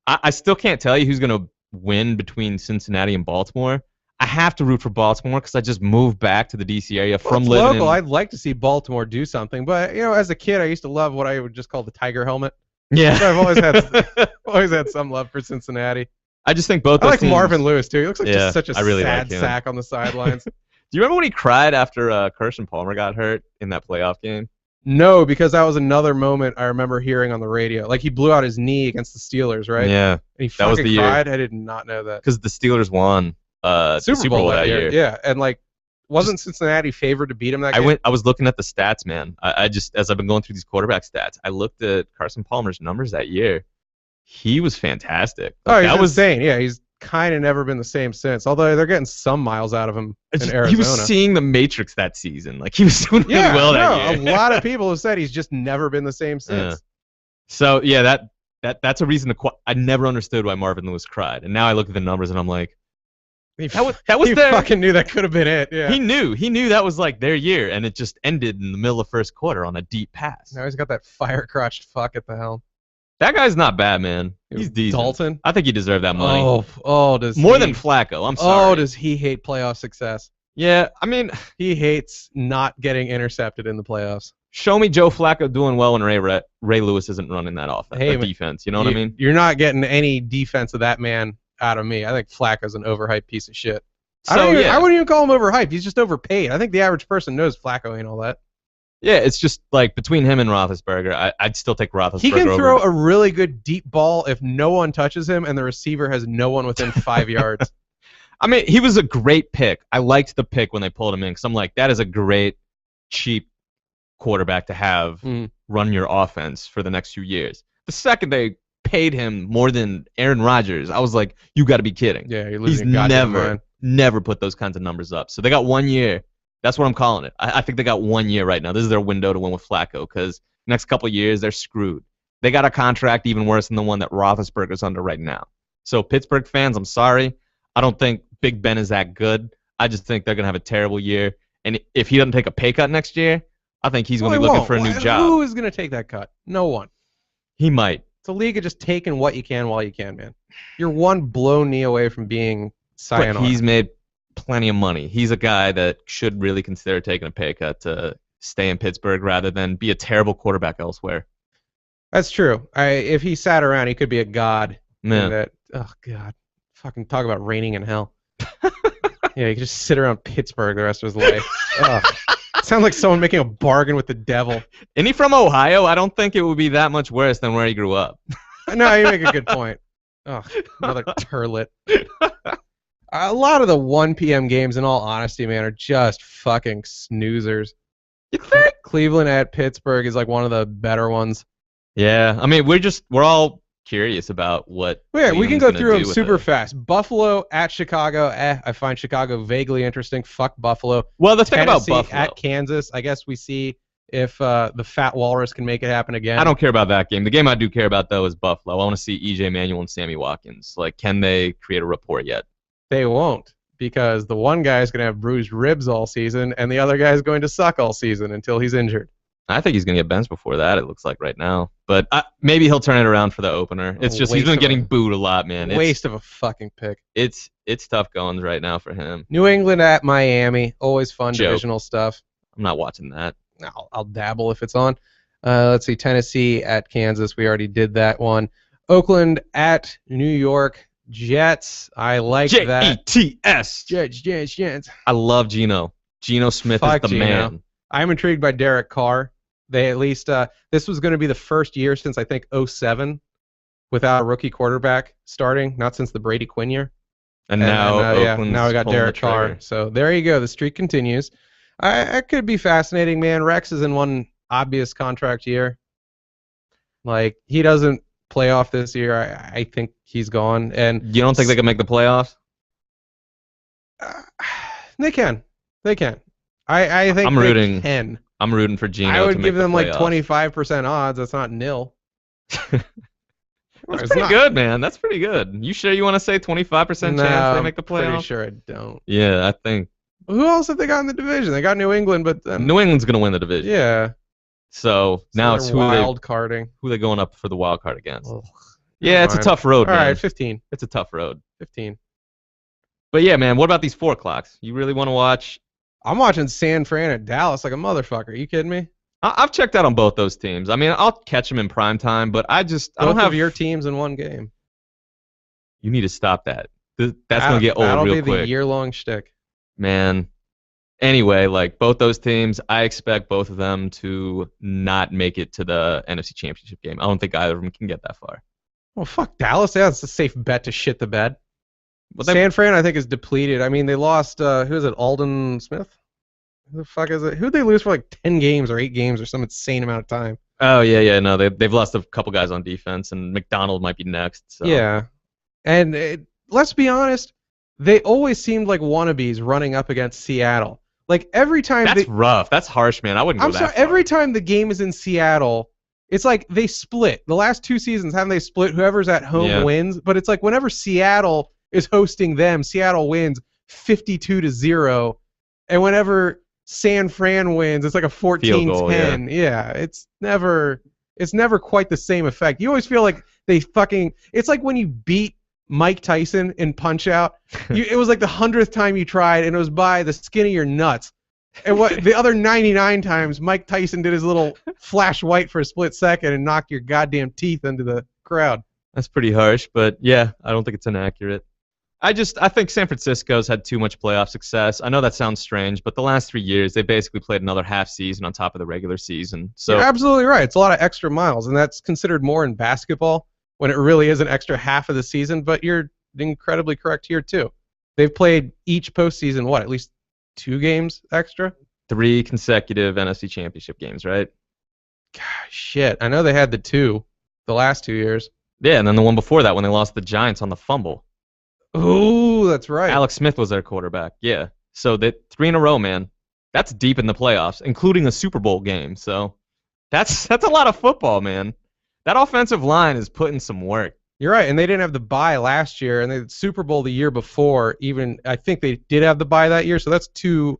I still can't tell you who's going to win between Cincinnati and Baltimore. I have to root for Baltimore because I just moved back to the D.C. area from living local. I'd like to see Baltimore do something, but as a kid, I used to love what I would just call the tiger helmet. Yeah, so I've always had some love for Cincinnati. I just think both. I like teams, Marvin Lewis too. He looks like just such a really sad sack on the sidelines. Do you remember when he cried after Carson Palmer got hurt in that playoff game? No, because that was another moment I remember hearing on the radio. Like he blew out his knee against the Steelers, right? Yeah, and he that was the cried. Year. I did not know that because the Steelers won Super Bowl that year. Yeah, and like, wasn't Cincinnati favored to beat him that game? I was looking at the stats, man. I just, as I've been going through these quarterback stats, I looked at Carson Palmer's numbers that year. He was fantastic. Like, he's insane. Yeah, he's kind of never been the same since. Although they're getting some miles out of him in Arizona. He was seeing the Matrix that season. Like he was doing really well that year. A lot of people have said he's just never been the same since. Yeah. So yeah, that's a reason I never understood why Marvin Lewis cried, and now I look at the numbers and I'm like, that was he fucking knew that could have been it. Yeah. He knew that was like their year, and it just ended in the middle of first quarter on a deep pass. Now he's got that fire-crotched fuck at the helm. That guy's not bad, man. He's decent. Dalton? I think he deserved that money. Does more than Flacco? I'm sorry. Oh, does he hate playoff success? Yeah, I mean, he hates not getting intercepted in the playoffs. Show me Joe Flacco doing well when Ray Lewis isn't running that offense, defense. You know what I mean? You're not getting any defense of that man out of me. I think Flacco's an overhyped piece of shit. I wouldn't even call him overhyped. He's just overpaid. I think the average person knows Flacco ain't all that. Yeah, it's just like between him and Roethlisberger, I'd still take Roethlisberger. He can throw a really good deep ball if no one touches him and the receiver has no one within 5 yards. I mean, he was a great pick. I liked the pick when they pulled him in because I'm like, that is a great, cheap quarterback to have run your offense for the next few years. The second they paid him more than Aaron Rodgers, I was like, you got to be kidding. Yeah, you're losing your goddamn mind. Never put those kinds of numbers up. So they got 1 year. That's what I'm calling it. I think they got 1 year right now. This is their window to win with Flacco because next couple of years, they're screwed. They got a contract even worse than the one that Roethlisberger's under right now. So Pittsburgh fans, I'm sorry. I don't think Big Ben is that good. I just think they're going to have a terrible year. And if he doesn't take a pay cut next year, I think he's going to be looking for a new job. Who is going to take that cut? No one. He might. It's a league of just taking what you can while you can, man. You're one blown knee away from being sayonara. But he's made plenty of money. He's a guy that should really consider taking a pay cut to stay in Pittsburgh rather than be a terrible quarterback elsewhere. That's true. If he sat around, he could be a god. Yeah. Oh, God. Fucking talk about reigning in hell. Yeah, he could just sit around Pittsburgh the rest of his life. Sounds like someone making a bargain with the devil. And he from Ohio? I don't think it would be that much worse than where he grew up. No, you make a good point. Oh, another turlet. A lot of the 1 p.m. games, in all honesty, man, are just fucking snoozers. You think? Cleveland at Pittsburgh is like one of the better ones. Yeah, I mean, we're all curious about what. Yeah, we can go through them super fast. Buffalo at Chicago. I find Chicago vaguely interesting. Fuck Buffalo. Well, the thing about Buffalo at Kansas, I guess we see if the Fat Walrus can make it happen again. I don't care about that game. The game I do care about though is Buffalo. I want to see EJ Manuel and Sammy Watkins. Like, can they create a rapport yet? They won't, because the one guy is going to have bruised ribs all season, and the other guy is going to suck all season until he's injured. I think he's going to get benched before that, it looks like right now. But maybe he'll turn it around for the opener. It's just he's been getting booed a lot, man. Waste of a fucking pick. It's tough going right now for him. New England at Miami. Always fun divisional stuff. I'm not watching that. I'll dabble if it's on. Let's see, Tennessee at Kansas. We already did that one. Oakland at New York Jets. I like that. Jets. Jets. I love Geno. Geno Smith is the man. I'm intrigued by Derek Carr. They at least this was going to be the first year since I think '07 without a rookie quarterback starting, not since the Brady Quinn year. And now now we got Derek Carr. So there you go. The streak continues. It could be fascinating, man. Rex is in one obvious contract year. Like, he doesn't play off this year. I think he's gone. And you don't think they can make the playoffs? They can. They can. I think they can. I'm rooting for Geno. I would give them like 25% odds. That's not nil. That's pretty good, man. That's pretty good. You sure you want to say 25% chance they make the playoffs? I'm pretty sure I don't. Yeah, I think. Who else have they got in the division? They got New England, but New England's gonna win the division. Yeah. So now it's who carding. Who they going up for the wild card against? Ugh, yeah, it's a tough road, man. All right, 15. It's a tough road. 15. But yeah, man. What about these 4 o'clocks? You really want to watch? I'm watching San Fran at Dallas like a motherfucker. Are you kidding me? I've checked out on both those teams. I mean, I'll catch them in prime time, but I don't have your teams in one game. You need to stop that. That's gonna get old real quick. That'll be the year-long shtick. Man. Anyway, like both those teams, I expect both of them to not make it to the NFC Championship game. I don't think either of them can get that far. Well, fuck Dallas. Yeah, it's a safe bet to shit the bed. San Fran, I think, is depleted. I mean, they lost, who is it, Alden Smith? Who the fuck is it? Who'd they lose for like 10 games or 8 games or some insane amount of time? Oh, yeah. No, they've lost a couple guys on defense, and McDonald might be next. So. Yeah. And let's be honest, they always seemed like wannabes running up against Seattle. Like, every time That's rough. That's harsh, man. I wouldn't go that far. Every time the game is in Seattle, it's like they split. The last 2 seasons, haven't they split? Whoever's at home wins. But it's like whenever Seattle is hosting them, Seattle wins 52-0. And whenever San Fran wins, it's like a 14-10. Yeah, it's never quite the same effect. You always feel like it's like when you beat Mike Tyson in Punch-Out. It was like the 100th time you tried, and it was by the skin of your nuts. And what the other 99 times, Mike Tyson did his little flash white for a split second and knocked your goddamn teeth into the crowd. That's pretty harsh, but yeah, I don't think it's inaccurate. I think San Francisco's had too much playoff success. I know that sounds strange, but the last 3 years, they basically played another half season on top of the regular season. So you're absolutely right. It's a lot of extra miles, and that's considered more in basketball when it really is an extra half of the season, but you're incredibly correct here, too. They've played each postseason, at least 2 games extra? 3 consecutive NFC Championship games, right? Gosh, shit. I know they had the last 2 years. Yeah, and then the one before that when they lost the Giants on the fumble. Ooh, that's right. Alex Smith was their quarterback. Yeah. So that 3 in a row, man. That's deep in the playoffs, including a Super Bowl game. So that's a lot of football, man. That offensive line is putting some work. You're right, and they didn't have the bye last year, and they had Super Bowl the year before. Even I think they did have the bye that year, so that's 2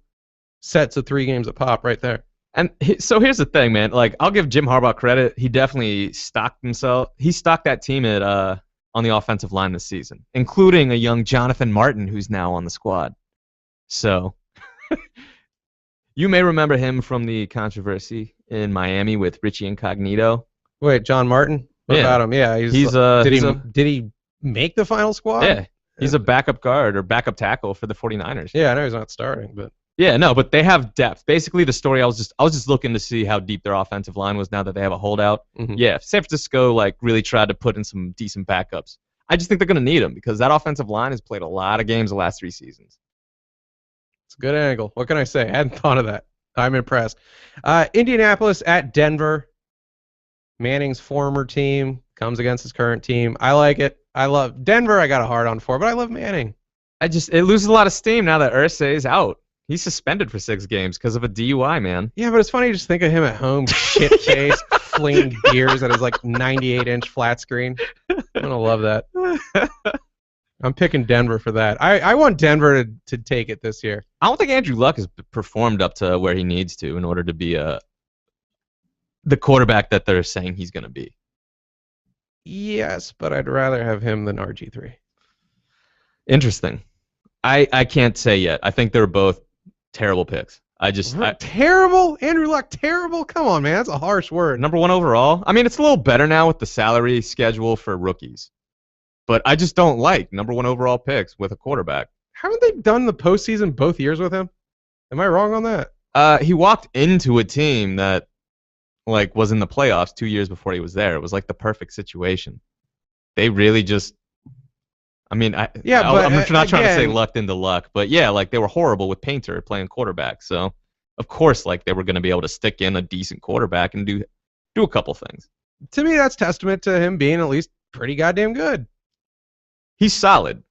sets of 3 games a pop right there. And so here's the thing, man. Like, I'll give Jim Harbaugh credit. He definitely stocked himself. He stocked that team on the offensive line this season, including a young Jonathan Martin, who's now on the squad. So you may remember him from the controversy in Miami with Richie Incognito. Wait, John Martin? What about him? Yeah, did he make the final squad? Yeah, he's a backup guard or backup tackle for the 49ers. Yeah, I know he's not starting, but yeah, no, but they have depth. Basically, the story I was just looking to see how deep their offensive line was now that they have a holdout. Mm-hmm. Yeah, San Francisco really tried to put in some decent backups. I just think they're going to need them because that offensive line has played a lot of games the last 3 seasons. It's a good angle. What can I say? I hadn't thought of that. I'm impressed. Indianapolis at Denver. Manning's former team comes against his current team. I like it. I love Denver. I got a hard on for, but I love Manning. It loses a lot of steam now that Irsay is out. He's suspended for 6 games because of a DUI, man. Yeah, but it's funny to just think of him at home, shit-faced, flinging beers at his 98-inch flat screen. I'm gonna love that. I'm picking Denver for that. I want Denver to take it this year. I don't think Andrew Luck has performed up to where he needs to in order to be the quarterback that they're saying he's going to be. Yes, but I'd rather have him than RG3. Interesting. I can't say yet. I think they're both terrible picks. Terrible? Andrew Luck, terrible? Come on, man. That's a harsh word. Number 1 overall. I mean, it's a little better now with the salary schedule for rookies. But I just don't like number 1 overall picks with a quarterback. Haven't they done the postseason both years with him? Am I wrong on that? He walked into a team that was in the playoffs 2 years before he was there. It was like the perfect situation. They really just... I mean, I'm not trying to say lucked into luck, but yeah, they were horrible with Painter playing quarterback. So, of course, they were going to be able to stick in a decent quarterback and do a couple things. To me, that's testament to him being at least pretty goddamn good. He's solid.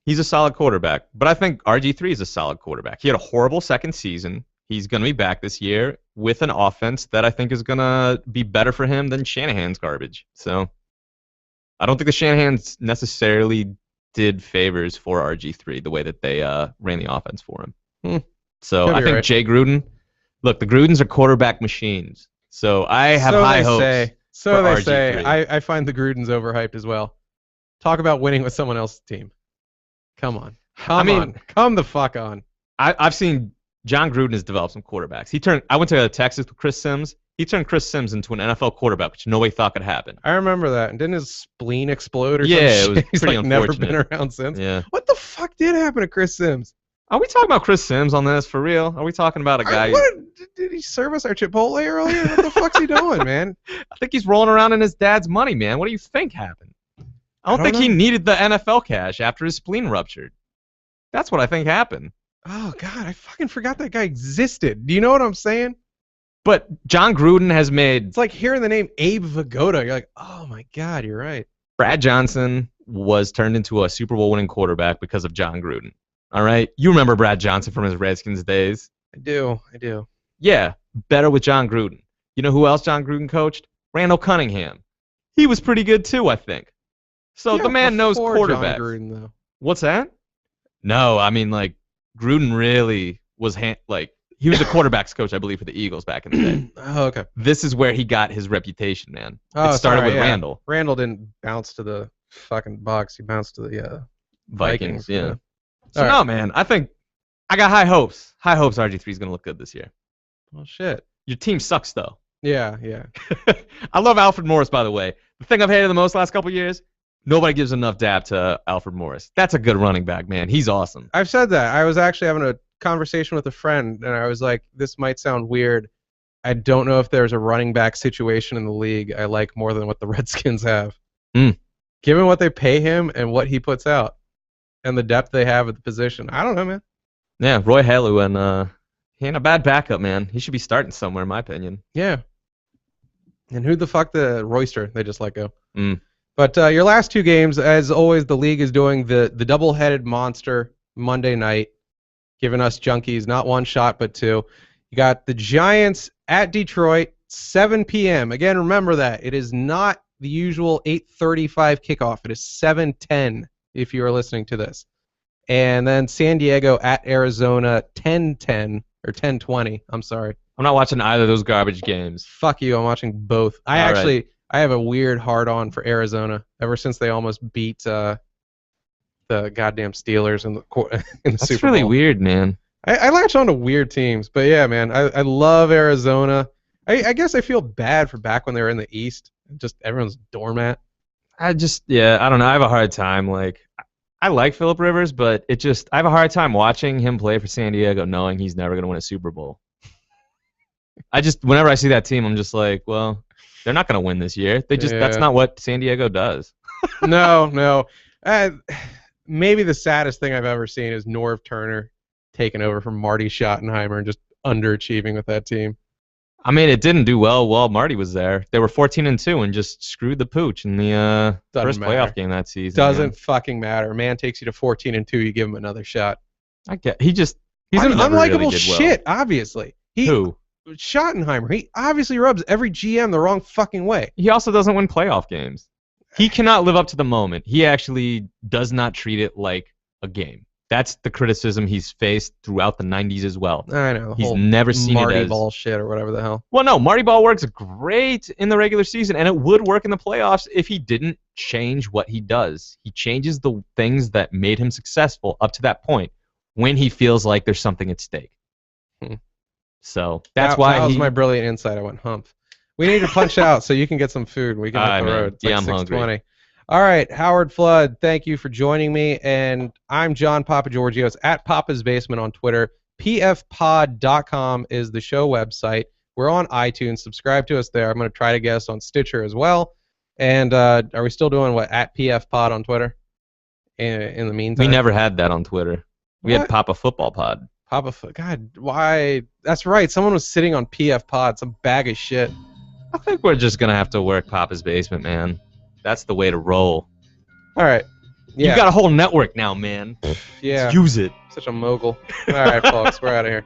He's a solid quarterback, but I think RG3 is a solid quarterback. He had a horrible second season. He's going to be back this year with an offense that I think is going to be better for him than Shanahan's garbage. So, I don't think the Shanahans necessarily did favors for RG3 the way that they ran the offense for him. So I think right. Jay Gruden, look, the Grudens are quarterback machines. So I have high hopes. So they say. I find the Grudens overhyped as well. Talk about winning with someone else's team. Come on. Come the fuck on. I've seen John Gruden has developed some quarterbacks. I went to Texas with Chris Sims. He turned Chris Sims into an NFL quarterback, which nobody thought could happen. I remember that. And didn't his spleen explode or something? Yeah, it was He's pretty unfortunate. Never been around since. Yeah. What the fuck did happen to Chris Sims? Are we talking about Chris Sims on this for real? Are we talking about a guy? Did he service our Chipotle earlier? What the fuck's he doing, man? I think he's rolling around in his dad's money, man. What do you think happened? I don't think he needed the NFL cash after his spleen ruptured. That's what I think happened. Oh, God, I fucking forgot that guy existed. Do you know what I'm saying? But John Gruden has made... It's like hearing the name Abe Vigoda. You're like, oh, my God, you're right. Brad Johnson was turned into a Super Bowl winning quarterback because of John Gruden. All right? You remember Brad Johnson from his Redskins days? I do. Yeah, better with John Gruden. You know who else John Gruden coached? Randall Cunningham. He was pretty good too, I think. So the man knows quarterbacks. John Gruden, though. What's that? No, I mean, Gruden really was he was the quarterback's coach, I believe, for the Eagles back in the day. Oh, okay. This is where he got his reputation, man. Oh, it started with Randall. Randall didn't bounce to the fucking Bucs. He bounced to the Vikings. Yeah. So no, man. I think I got high hopes. High hopes RG3 is gonna look good this year. Well, shit. Your team sucks though. Yeah. I love Alfred Morris, by the way. The thing I've hated the most last couple of years. Nobody gives enough dap to Alfred Morris. That's a good running back, man. He's awesome. I've said that. I was actually having a conversation with a friend, and I was like, this might sound weird. I don't know if there's a running back situation in the league I like more than what the Redskins have. Given what they pay him and what he puts out and the depth they have at the position. I don't know, man. Yeah, Roy Halu, and he ain't a bad backup, man. He should be starting somewhere, in my opinion. Yeah. And who the fuck the Royster they just let go? But your last two games, as always, the league is doing the double-headed monster Monday night, giving us junkies not one shot but two. You got the Giants at Detroit, 7 p.m. Again, remember that. It is not the usual 8:35 kickoff. It is 7:10 if you are listening to this. And then San Diego at Arizona, 10:10 or 10:20. I'm sorry. I'm not watching either of those garbage games. Fuck you. I'm watching both. I have a weird hard-on for Arizona ever since they almost beat the goddamn Steelers in the Super Bowl. That's really weird, man. I latch on to weird teams, but yeah, man, I love Arizona. I guess I feel bad for back when they were in the East, just everyone's doormat. I don't know. I have a hard time. I like Phillip Rivers, but I have a hard time watching him play for San Diego, knowing he's never gonna win a Super Bowl. Whenever I see that team, I'm just like, well, they're not going to win this year. That's not what San Diego does. No. Maybe the saddest thing I've ever seen is Norv Turner taking over from Marty Schottenheimer and just underachieving with that team. I mean, it didn't do well while Marty was there. They were 14-2 and just screwed the pooch in the first playoff game that season. Doesn't fucking matter. A man takes you to 14-2, you give him another shot. He's an unlikable shit, obviously. Who? Schottenheimer. He obviously rubs every GM the wrong fucking way. He also doesn't win playoff games. He cannot live up to the moment. He actually does not treat it like a game. That's the criticism he's faced throughout the 90s as well. I know. He's never seen Marty it as... Ball shit or whatever the hell. Well, no, Marty Ball works great in the regular season, and it would work in the playoffs if he didn't change what he does. He changes the things that made him successful up to that point when he feels like there's something at stake. So that's why that was my brilliant insight. I went humph. We need to punch out so you can get some food. We can hit the road. It's like I'm 6:20. hungry. All right, Howard Flood, thank you for joining me. And I'm John Papageorgios at Papa's Basement on Twitter. pfpod.com is the show website. We're on iTunes. Subscribe to us there. I'm going to try to get us on Stitcher as well. And are we still doing what, at pfpod on Twitter? In the meantime, we never had that on Twitter. We What? had Papa Football Pod. God, why? That's right. Someone was sitting on PF Pod, some bag of shit. I think we're just gonna have to work Papa's Basement, man. That's the way to roll. All right. Yeah. You got a whole network now, man. Yeah. Let's use it. Such a mogul. All right, folks, we're out of here.